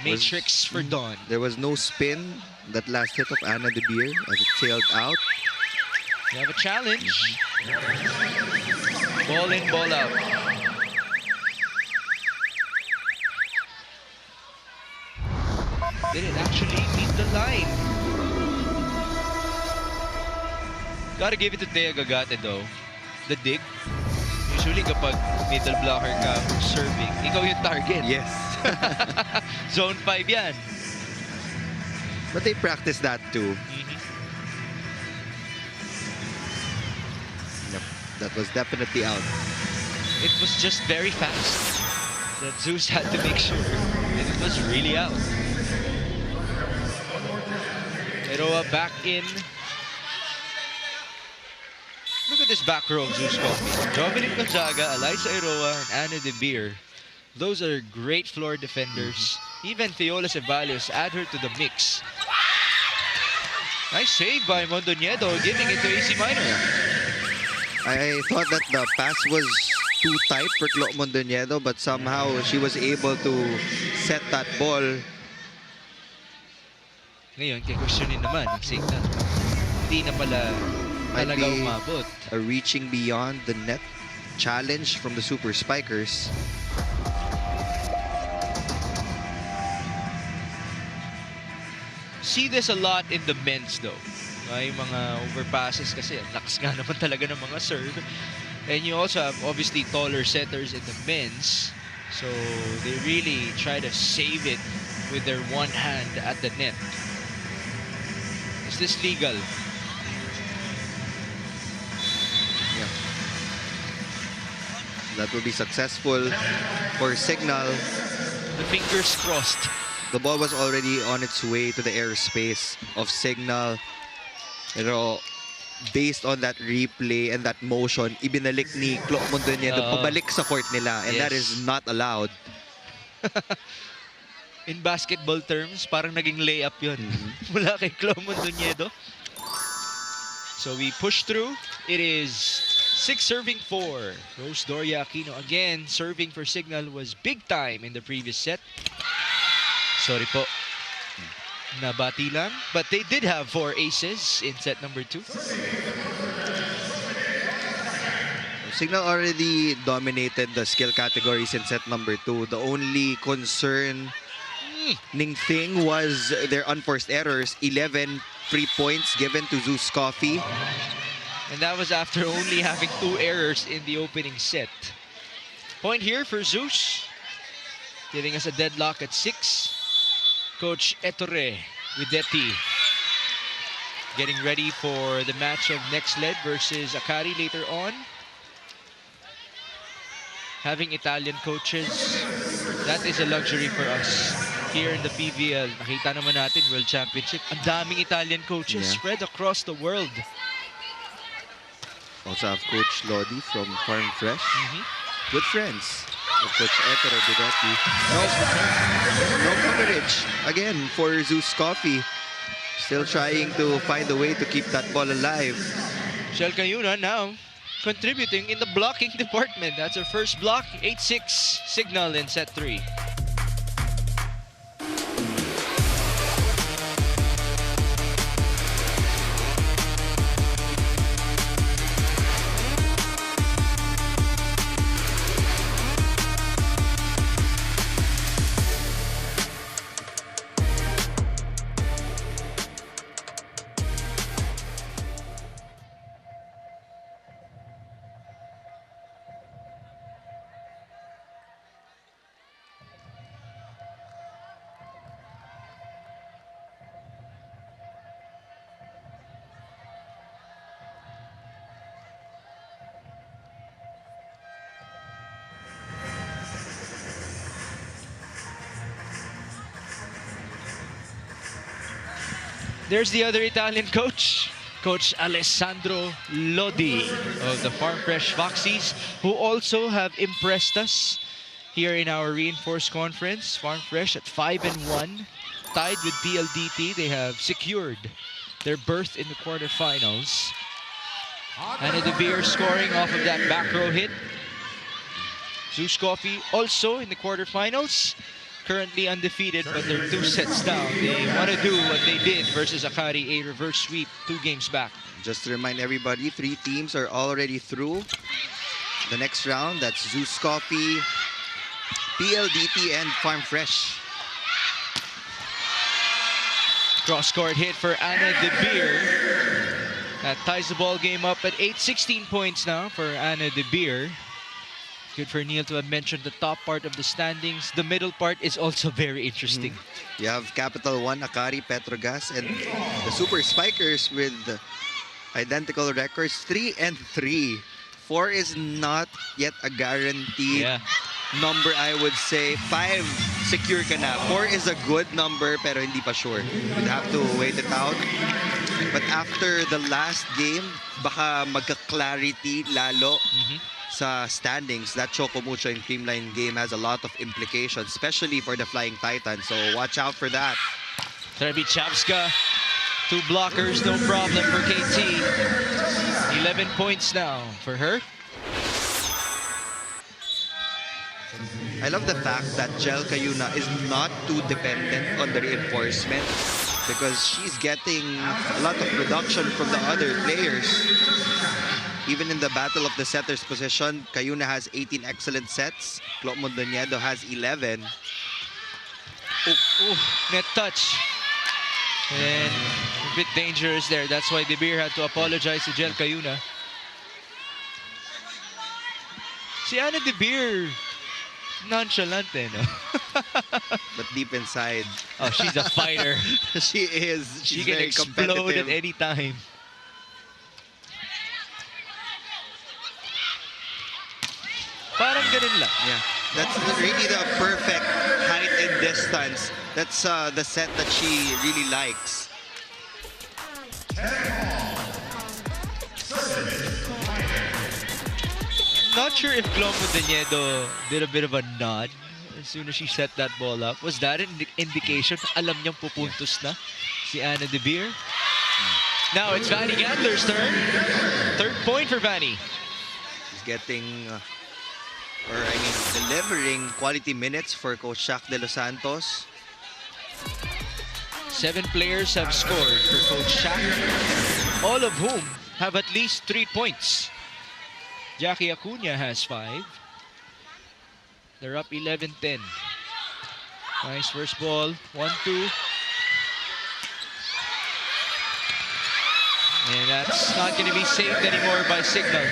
Matrix for Dawn. There was no spin. That last hit of Anna De Beer as it sailed out. We have a challenge. Ball in, ball out. Did it actually meet the line? Gotta give it to Thea Gagate though. The dig. Usually kapag middle blocker ka serving, ikaw yung target. Yes. Zone 5 yan. But they practice that too. Yep, that was definitely out. It was just very fast. That ZUS had to make sure that it was really out. Eroa back in. Look at this back row of ZUS Coffee. Dominic Gonzaga, Eliza Eroa, and Anna De Beer. Those are great floor defenders. Even Theola Ceballos, add her to the mix. Nice save by Mondoñedo, giving it to AC Minor. I thought that the pass was too tight for Clo Mondoñedo, but somehow she was able to set that ball. Ngayon, questionin naman ang signal. Hindi na pala talaga umabot. A reaching beyond the net challenge from the Super Spikers. See this a lot in the men's though. May mga overpasses kasi lakas nga naman talaga ng mga serve. And you also have obviously taller setters in the men's. So they really try to save it with their one hand at the net. Is this legal? Yeah. That will be successful for Signal. The fingers crossed. The ball was already on its way to the airspace of Signal. Pero based on that replay and that motion, ibinalik ni Clo Mondoñedo pabalik sa court nila, and that is not allowed. In basketball terms, parang naging layup yun. Mula kay Clo Mondoñedo. So we push through. It is 6 serving 4. Rose Doria Aquino again serving for Signal was big time in the previous set. Sorry po. Nabati lang. But they did have 4 aces in set number 2. Signal already dominated the skill categories in set number 2. The only concern ning thing was their unforced errors. 11 free points given to ZUS Coffee. And that was after only having 2 errors in the opening set. Point here for ZUS. Giving us a deadlock at 6. Coach Ettore Videtti getting ready for the match of next leg versus Akari later on. Having Italian coaches, that is a luxury for us here in the PVL. Nakita naman natin World Championship. Ang daming Italian coaches spread across the world. Also have Coach Lodi from Farm Fresh. Good friends with Coach Ettore Videtti. No coverage again for ZUS Coffee. Still trying to find a way to keep that ball alive. Shell Cayuna now contributing in the blocking department. That's her first block, 8-6 Signal in set 3. There's the other Italian coach, Coach Alessandro Lodi of the Farm Fresh Foxies, who also have impressed us here in our reinforced conference. Farm Fresh at 5-1, tied with PLDT. They have secured their berth in the quarterfinals. Anna De Beer scoring off of that back row hit. ZUS Coffee also in the quarterfinals. Currently undefeated, but they're 2 sets down. They want to do what they did versus Akari, a reverse sweep 2 games back. Just to remind everybody, 3 teams are already through the next round. That's ZUS Coffee, PLDT, and Farm Fresh. Cross-court hit for Anna De Beer. That ties the ball game up at 16 points now for Anna De Beer. Good for Neil to have mentioned the top part of the standings. The middle part is also very interesting. You have Capital One, Akari, Petrogas, and the Super Spikers with identical records, 3-3. 4 is not yet a guaranteed number, I would say. 5, secure ka na. 4 is a good number, pero hindi pa sure. You'd have to wait it out. But after the last game, baka magka-clarity lalo sa standings. That Chocomucho and Creamline game has a lot of implications, especially for the Flying Titans. So watch out for that. Trevichowska, 2 blockers, no problem for KT. 11 points now for her. I love the fact that Jel Cayuna is not too dependent on the reinforcement because she's getting a lot of production from the other players. Even in the battle of the setters position, Cayuna has 18 excellent sets. Clo Mondoñedo has 11. Net touch. And a bit dangerous there. That's why De Beer had to apologize to Jel Cayuna. Si Anna De Beer, nonchalant eh, no? But deep inside, oh, she's a fighter. She is. She's she can very explode competitive at any time. Parang ganun lang. Yeah, that's really the perfect height and distance. That's the set that she really likes. Not sure if Clo Mondoñedo did a bit of a nod as soon as she set that ball up. Was that an indication? Alam niyang pupuntos na si Anna De Beer. Now it's Vanny Gandler's turn. 3rd point for Vanny. She's getting, delivering quality minutes for Coach Shaq De Los Santos. 7 players have scored for Coach Shaq, all of whom have at least 3 points. Jackie Acuna has 5. They're up 11-10. Nice first ball. 1-2. And that's not going to be saved anymore by Signal.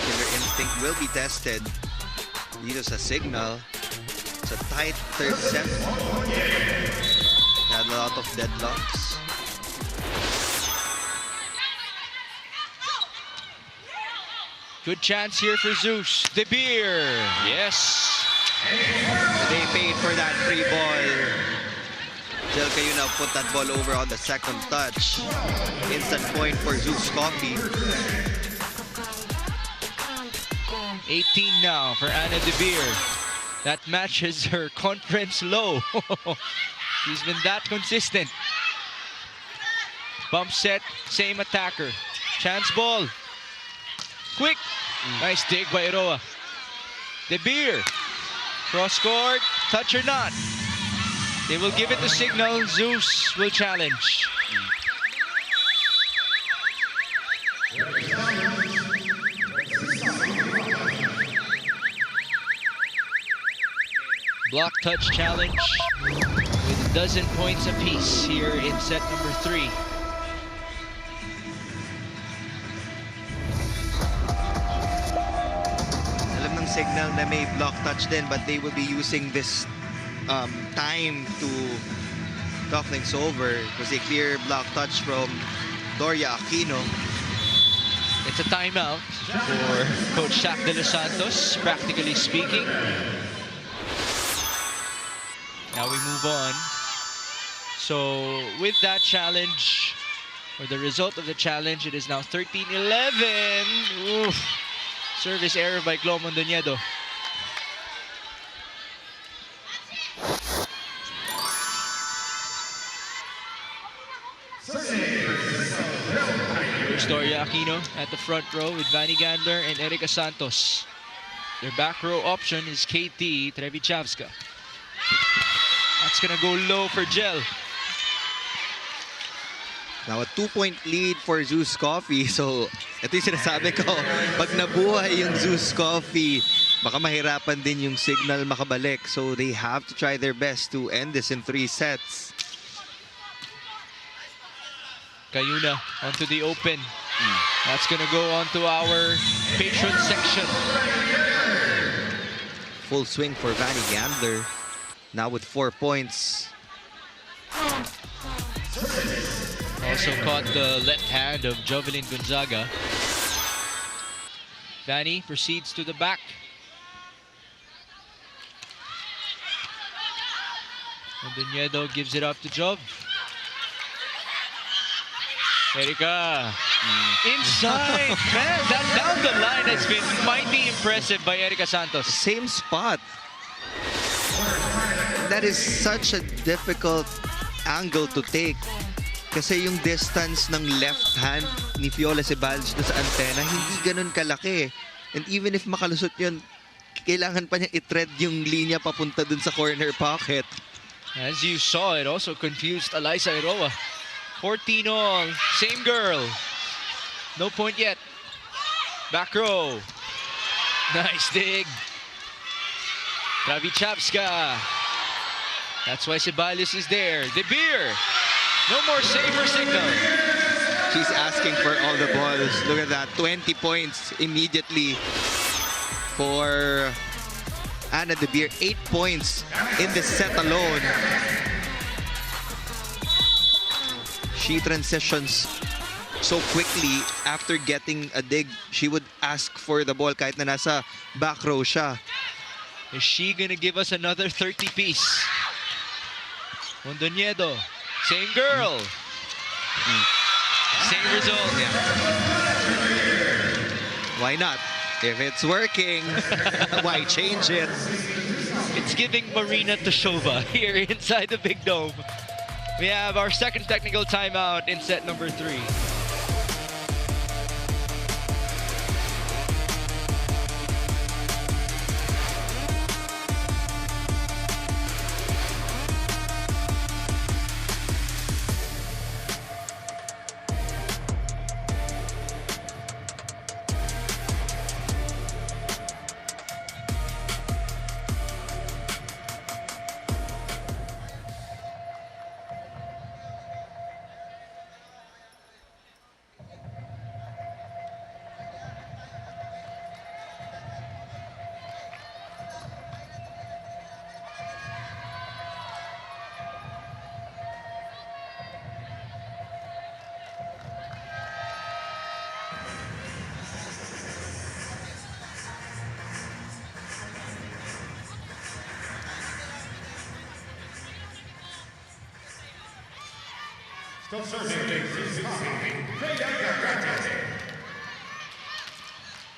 Killer instinct will be tested dito sa Signal. It's a tight 3rd set. They had a lot of deadlocks. Good chance here for ZUS. De Beer. Yes. They paid for that free ball. Jel Cayuna put that ball over on the 2nd touch. Instant point for ZUS Coffee. 18 now for Anna De Beer. That matches her conference low. She's been that consistent. Bump set, same attacker. Chance ball. Quick. Nice dig by Iroa. De Beer. Cross court. Touch or not. They will give it to Signal. ZUS will challenge. Block touch challenge with a dozen points apiece here in set number 3. Alam ng Signal na may block touch din, but they will be using this time to talk things over. It was a clear block touch from Doria Aquino. It's a timeout for Coach Shaq de los Santos, practically speaking. Now we move on. So with that challenge, or the result of the challenge, it is now 13-11. Oof. Service error by Clo Mondoñedo. Here's Doria Aquino at the front row with Vanny Gandler and Erica Santos. Their back row option is KT Trevichavska. That's gonna go low for Gel. Now a 2-point lead for ZUS Coffee. So ito yung sinasabi ko, pag nabuhay yung ZUS Coffee, baka mahirapan din yung Signal makabalik. So they have to try their best to end this in 3 sets. Cayuna onto the open. That's gonna go onto our patron section. Full swing for Vanny Gandler. Now with 4 points. Also caught the left hand of Jovelyn Gonzaga. Vanny proceeds to the back. Mondoñedo gives it up to Jov. Erica. Inside. Man, that down the line has been mighty impressive by Erica Santos. Same spot. That is such a difficult angle to take. Kasi yung distance ng left hand ni Fiola Ceballos sa antena, hindi ganun kalaki. And even if makalusot yun, kailangan pa niya i-tread yung linya papunta dun sa corner pocket. As you saw, it also confused Alyssa Iroa. 14 all, same girl. No point yet. Back row. Nice dig. Trevichavska. That's why Ceballos is there. De Beer. No more save for Signal. She's asking for all the balls. Look at that. 20 points immediately for Anna De Beer. 8 points in the set alone. She transitions so quickly after getting a dig. She would ask for the ball kahit na nasa back row siya. Is she gonna give us another 30-piece? Mondoñedo. Same girl. Same result. Yeah. Why not? If it's working, why change it? It's giving Marina Toshova here inside the Big Dome. We have our second technical timeout in set number 3.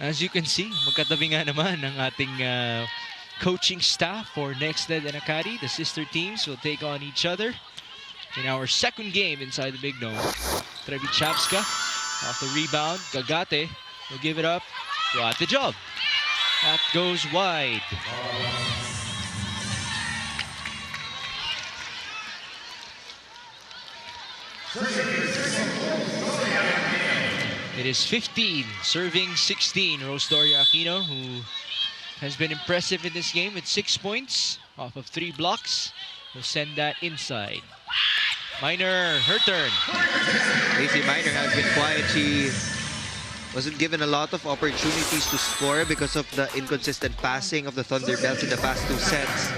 As you can see, magkatabi nga naman ang ating coaching staff for Nexted and Akari. The sister teams will take on each other in our second game inside the Big Dome. Trevichavska Off the rebound, Gagate will give it up to Ate Job. That goes wide. It is 15, serving 16. Rose Doria Aquino, who has been impressive in this game with 6 points off of 3 blocks, will send that inside. Minor, her turn. AC Minor has been quiet. She wasn't given a lot of opportunities to score because of the inconsistent passing of the Thunderbells in the past 2 sets.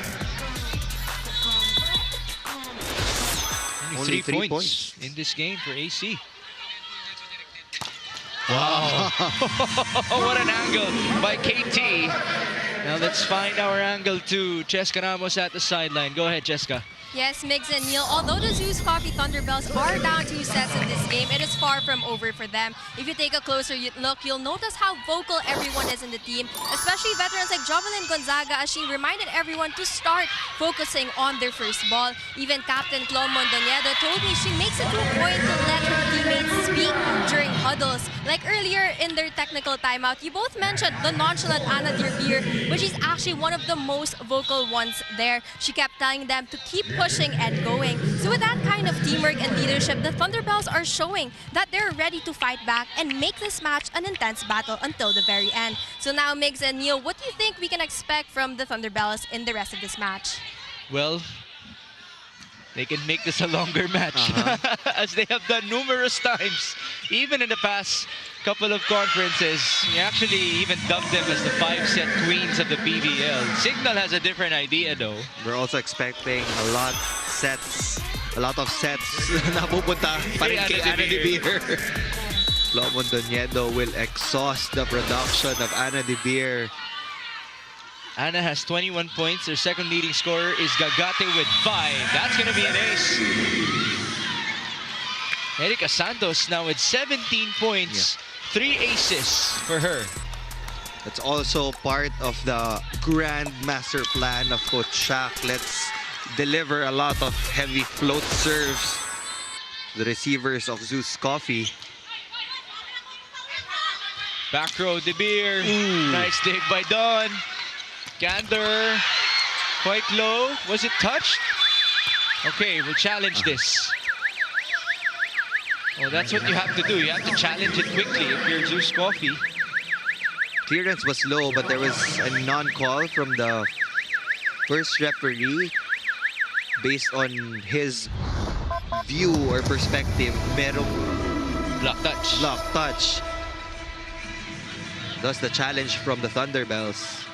Only 3 points in this game for AC. Wow. What an angle by KT. Now let's find our angle to Cheska Ramos at the sideline. Go ahead, Cheska. Yes, Migs and Neil, although the ZUS Coffee Thunderbells are down 2 sets in this game, it is far from over for them. If you take a closer look, you'll notice how vocal everyone is in the team, especially veterans like Jovelyn Gonzaga, as she reminded everyone to start focusing on their first ball. Even Captain Clo Mondoñedo told me she makes it to a point to let her teammates speak during huddles. Like earlier in their technical timeout, you both mentioned the nonchalant Anna Dirbier, which is actually one of the most vocal ones there. She kept telling them to keep pushing and going. So with that kind of teamwork and leadership, the Thunderbells are showing that they're ready to fight back and make this match an intense battle until the very end. So now, Migs and Neil, what do you think we can expect from the Thunderbells in the rest of this match? Well, they can make this a longer match, as they have done numerous times, even in the past couple of conferences. We actually even dubbed them as the 5-set queens of the PVL. Signal has a different idea, though. We're also expecting a lot of sets na pupunta pa rin kay Anna De Beer. Flo Mondoñedo will exhaust the production of Anna De Beer. Anna has 21 points. Their second leading scorer is Gagate with 5. That's going to be an ace. Erica Santos now with 17 points. 3 aces for her. That's also part of the grand master plan of Coach Shaq. Let's deliver a lot of heavy float serves to the receivers of ZUS Coffee. Back row, De Beer. Nice dig by Don. Gander, quite low. Was it touched? Okay, we'll challenge this. Well, that's what you have to do. You have to challenge it quickly if you're ZUS Coffee. Clearance was low, but there was a non-call from the first referee. Based on his view or perspective, merong block touch. Block touch. Thus the challenge from the Thunderbells.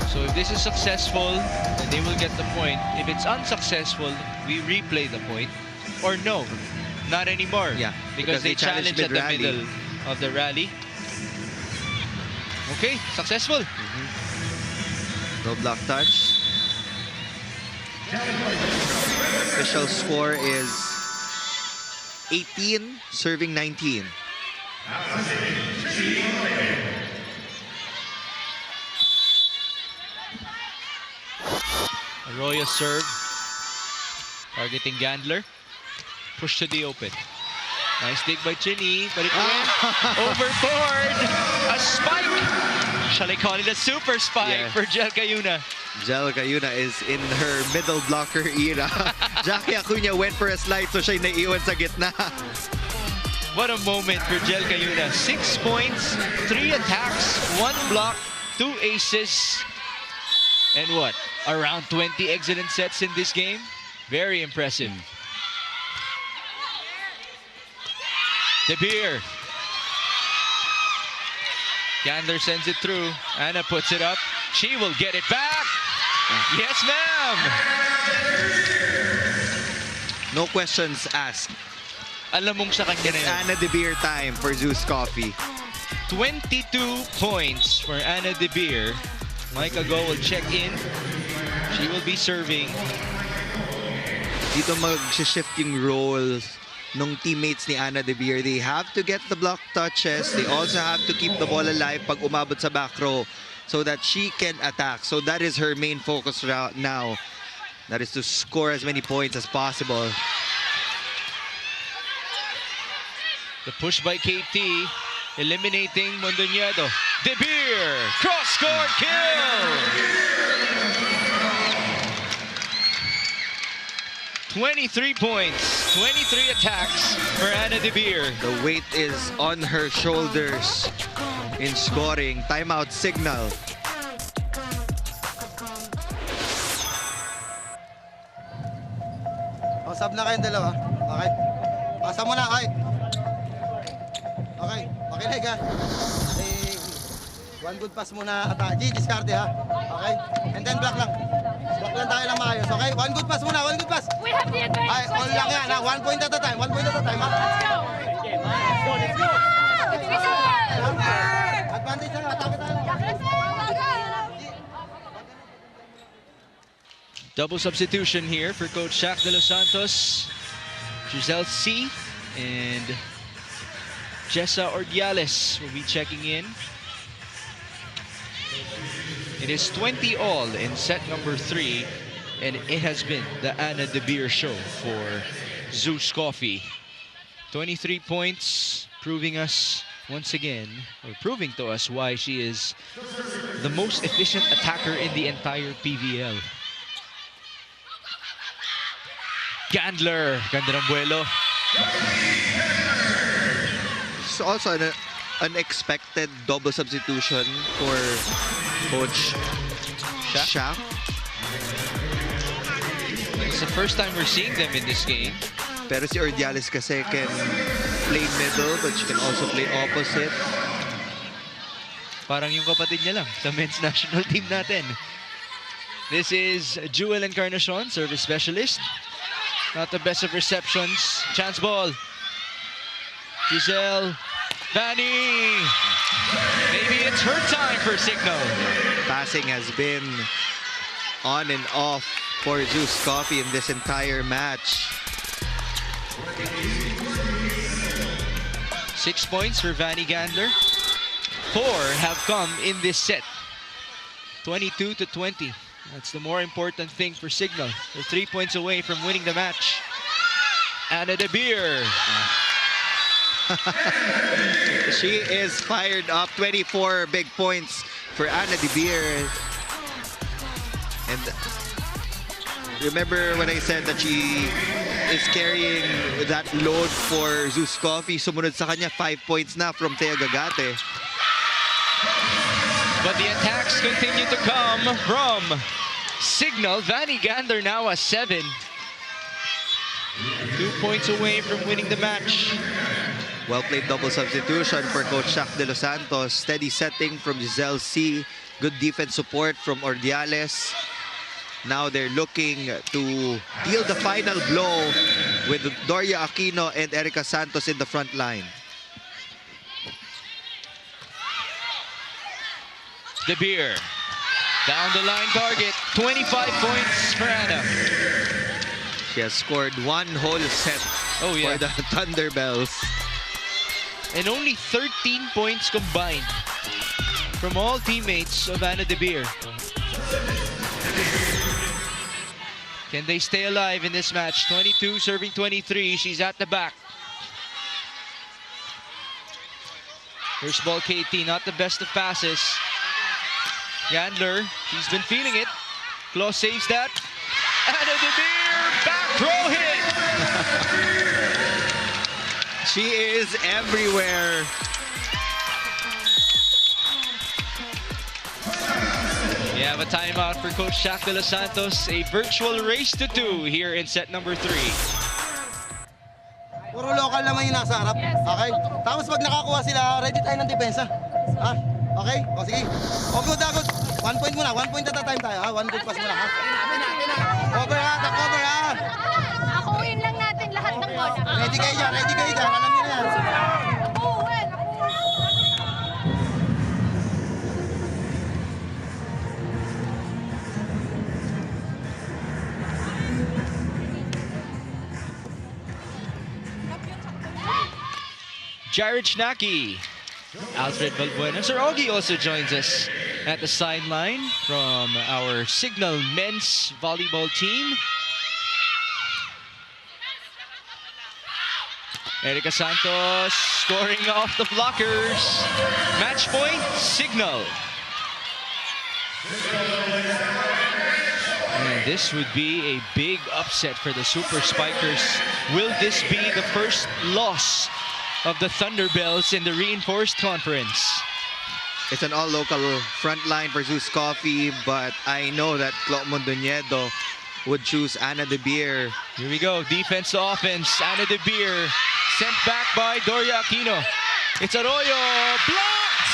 So if this is successful, then they will get the point. If it's unsuccessful, we replay the point. Or no, not anymore. Yeah, because they challenged at the middle of the rally. Okay, successful. No block touch. Official score is 18, serving 19. Arroyo serve. Targeting Gandler. Push to the open. Nice dig by Chini, but it went overboard. A spike. Shall I call it a super spike for Jel Cayuna? Jel Cayuna is in her middle blocker era. Jackie Acuna went for a slide, so siya naiiwan sa gitna. What a moment for Jel Cayuna. 6 points, 3 attacks, 1 block, 2 aces. And what? Around 20 excellent sets in this game? Very impressive. De Beer. Gandler sends it through. Anna puts it up. She will get it back. Yes, ma'am. No questions asked. Alam mong sa kanya na It's yun. Anna De Beer time for ZUS Coffee. 22 points for Anna De Beer. Micah Go will check in. She will be serving. Dito mag-shift yung roles ng teammates ni Anna De Beer. They have to get the block touches. They also have to keep the ball alive pag umabot sa back row so that she can attack. So that is her main focus now. That is to score as many points as possible. The push by KT, eliminating Mondoñedo. De Beer, cross-court kill! 23 points, 23 attacks for Anna De Beer. The weight is on her shoulders in scoring. Timeout signal. O, sub na kayong dalawa. Okay. Pasa mo na, okay. Okay, makinig ha. Eh, one good pass muna ata. G, discard ha. Okay? And then block lang. Block lang tayo ng maayos. Okay? One good pass muna, one good pass. We have the advantage. Ay, all lang yan ha. 1 point at a time, 1 point at a time ha. Let's go. Advantage na, atake tayo. Double substitution here for Coach Shaq de los Santos. Giselle C. and Jessa Ordiales will be checking in. It is 20 all in set number 3, and it has been the Anna De Beer show for ZUS Coffee. 23 points, proving us once again, or proving to us why she is the most efficient attacker in the entire PVL. Gandler, ganda ng buwelo. It's also an unexpected double substitution for Coach Shaq. It's the first time we're seeing them in this game. Pero si Ordiales kasi can play middle, but she can also play opposite. Parang yung kapatid niya lang sa men's national team natin. This is Jewel Encarnacion, service specialist. Not the best of receptions. Chance ball. Giselle. Vanny. Maybe it's her time for Signal. Passing has been on and off for ZUS Coffee in this entire match. 6 points for Vanny Gandler. 4 have come in this set. 22-20. That's the more important thing for Signal. They're 3 points away from winning the match. Anna De Beer. She is fired up. 24 big points for Anna De Beer. And remember when I said that she is carrying that load for ZUS Coffee? Sumunod sa kanya 5 points na from Thea Gagate. But the attacks continue to come from Signal. Vanny Gandler now a 7. 2 points away from winning the match. Well-played double substitution for Coach Shaq de los Santos. Steady setting from Giselle C. Good defense support from Ordiales. Now they're looking to deal the final blow with Doria Aquino and Erica Santos in the front line. De Beer. Down the line target. 25 points for Anna. She has scored 1 whole set for the Thunderbells. And only 13 points combined from all teammates of Anna De Beer. Can they stay alive in this match? 22 serving 23. She's at the back. First ball KT, not the best of passes. Gandler, she's been feeling it. Claus saves that. Anna De Beer, back row hit! She is everywhere. We have a timeout for Coach Shaq de los Santos. A virtual race to 2 here in set number 3. Puro local naman yung nasa harap. Okay? Tapos pag nakakuha sila, ready tayo ng depensa. Ha? Okay? O sige. O good, good. 1 point muna. 1 point at a time tayo. Ha? 1 good pass muna. Ha? Cover ha. Cover ha. Akuin lang natin lahat ng bola. Ready kayo dyan. Ready kayo dyan. Alam niyo na yan. Jared Schnacki, Alfred Valbuena. Sir Augie also joins us at the sideline from our Signal men's volleyball team. Erica Santos scoring off the blockers. Match point, Signal. And this would be a big upset for the Super Spikers. Will this be the first loss of the Thunderbells in the reinforced conference? It's an all-local front line for ZUS Coffee, but I know that Clo Mondoñedo would choose Ana De Beer. Here we go, defense to offense. Ana De Beer sent back by Doria Aquino. It's Arroyo, blocked!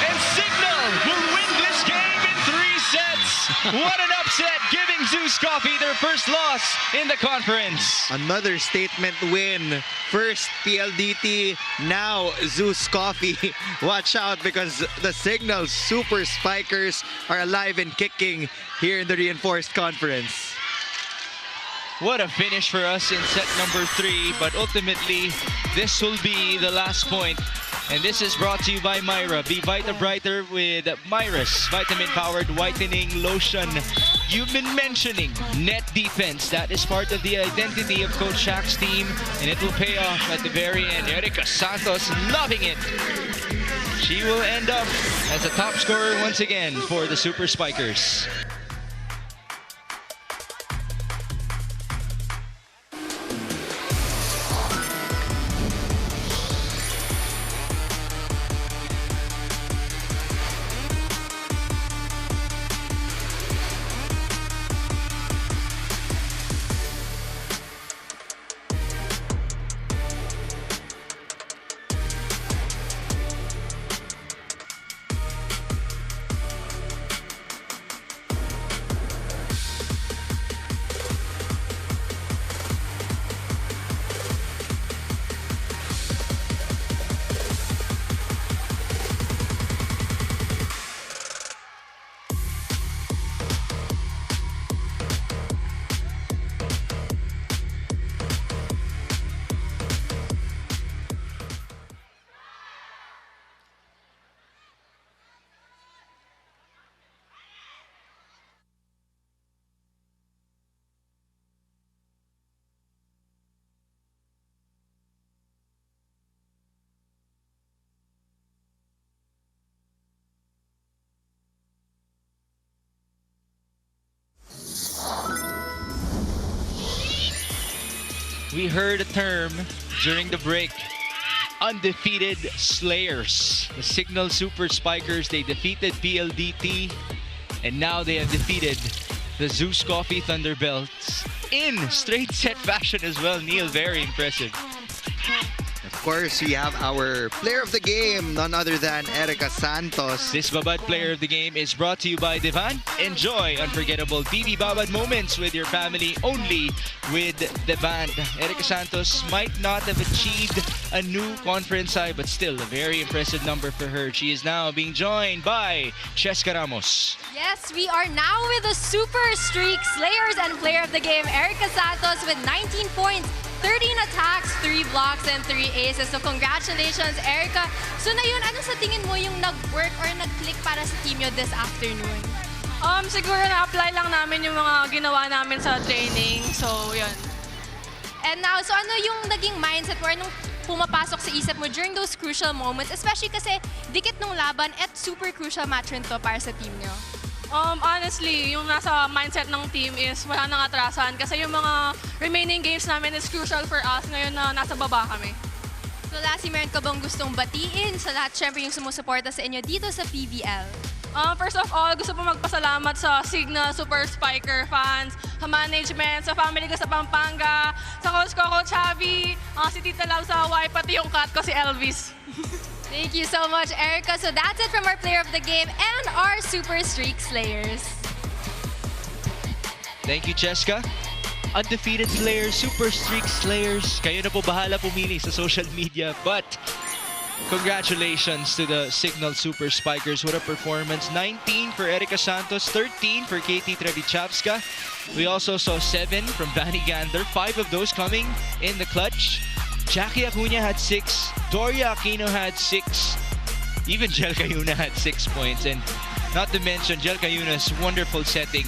And Signal will win this game in 3 sets. What an upset, giving ZUS Coffee their first loss in the conference. Another statement win. First PLDT, now ZUS Coffee. Watch out because the Signal Super Spikers are alive and kicking here in the reinforced conference. What a finish for us in set number 3, but ultimately this will be the last point. And this is brought to you by Myra. Be Vita Brighter with Myra's vitamin-powered whitening lotion. You've been mentioning net defense. That is part of the identity of Coach Shaq's team, and it will pay off at the very end. Erica Santos loving it. She will end up as a top scorer once again for the Super Spikers. We heard a term during the break, undefeated slayers. The Signal Super Spikers, they defeated PLDT, and now they have defeated the ZUS Coffee Thunderbelts in straight set fashion as well. Neil, very impressive. Of course, we have our player of the game, none other than Erica Santos. This Babad Player of the Game is brought to you by Devan. Enjoy unforgettable TV Babad moments with your family only with Devan. Erica Santos might not have achieved a new conference high, but still a very impressive number for her. She is now being joined by Cheska Ramos. Yes, we are now with the Super Streak Slayers and Player of the Game, Erica Santos with 19 points, 13 attacks, 3 blocks, and 3 aces. So congratulations, Erica. So na yun, ano sa tingin mo yung nag-work or nag-click para sa team nyo this afternoon? Siguro na-apply lang namin yung mga ginawa namin sa training. So, yun. And now, so ano yung naging mindset mo or nung pumapasok sa isip mo during those crucial moments, especially kasi dikit nung laban at super crucial match rin to para sa team nyo? Honestly, yung nasa mindset ng team is wala nang atrasan kasi yung mga remaining games namin is crucial for us ngayon na nasa baba kami. So lastly, meron ka bang gustong batiin sa lahat, syempre yung sumusuporta sa inyo dito sa PVL? First of all, gusto po magpasalamat sa Signal Super Spiker fans, sa management, sa family ko sa Pampanga, sa coach ko, Coach Javi, si Tita Lau sa Hawaii, pati yung cat ko si Elvis. Thank you so much, Erica. So that's it from our Player of the Game and our Super Streak Slayers. Thank you, Cheska. Undefeated Slayers, Super Streak Slayers. Kayo na po bahala pumili sa social media. But congratulations to the Signal Super Spikers. What a performance. 19 for Erica Santos, 13 for Katie Trevichavska. We also saw 7 from Vanny Gander, 5 of those coming in the clutch. Jackie Acuña had 6, Doria Aquino had 6, even Jel Cayuna had 6 points, and not to mention Jel Cayuna's wonderful setting.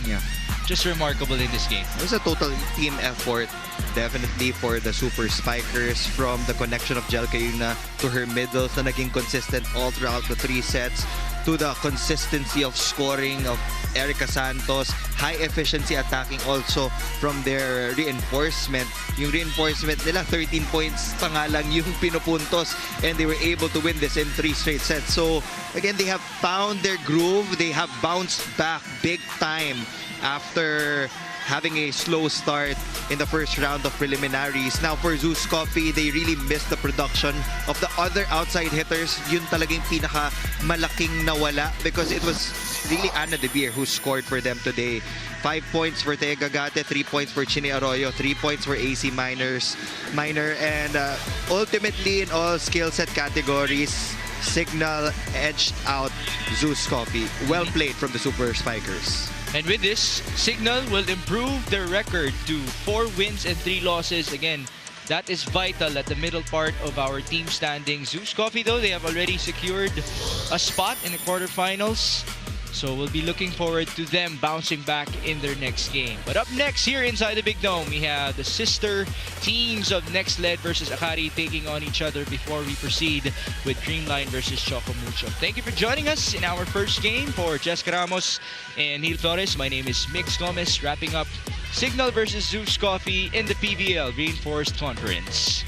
Just remarkable in this game. It was a total team effort. definitely for the Super Spikers, from the connection of Jelkaina to her middles na naging consistent all throughout the 3 sets, to the consistency of scoring of Erica Santos, high efficiency attacking also from their reinforcement. Yung reinforcement nila, 13 points pa nga lang yung pinupuntos, and they were able to win this in 3 straight sets. So again, they have found their groove. They have bounced back big time after having a slow start in the first round of preliminaries. Now for ZUS Coffee, they really missed the production of the other outside hitters. Yun talagang pinaka malaking nawala, because it was really Ana De Beer who scored for them today. 5 points for Tea Gagate, 3 points for Chine Arroyo, 3 points for AC Minor, and ultimately in all skill set categories, Signal edged out ZUS Coffee. Well played from the Super Spikers. And with this, Signal will improve their record to 4 wins and 3 losses. Again, that is vital at the middle part of our team standings. ZUS Coffee, though, they have already secured a spot in the quarterfinals. So we'll be looking forward to them bouncing back in their next game. But up next here inside the Big Dome, we have the sister teams of Next Led versus Akari taking on each other before we proceed with Dreamline versus Choco Mucho. Thank you for joining us in our first game. For Jessica Ramos and Neil Flores, my name is Mix Gomez, wrapping up Signal versus ZUS Coffee in the PVL Reinforced Conference.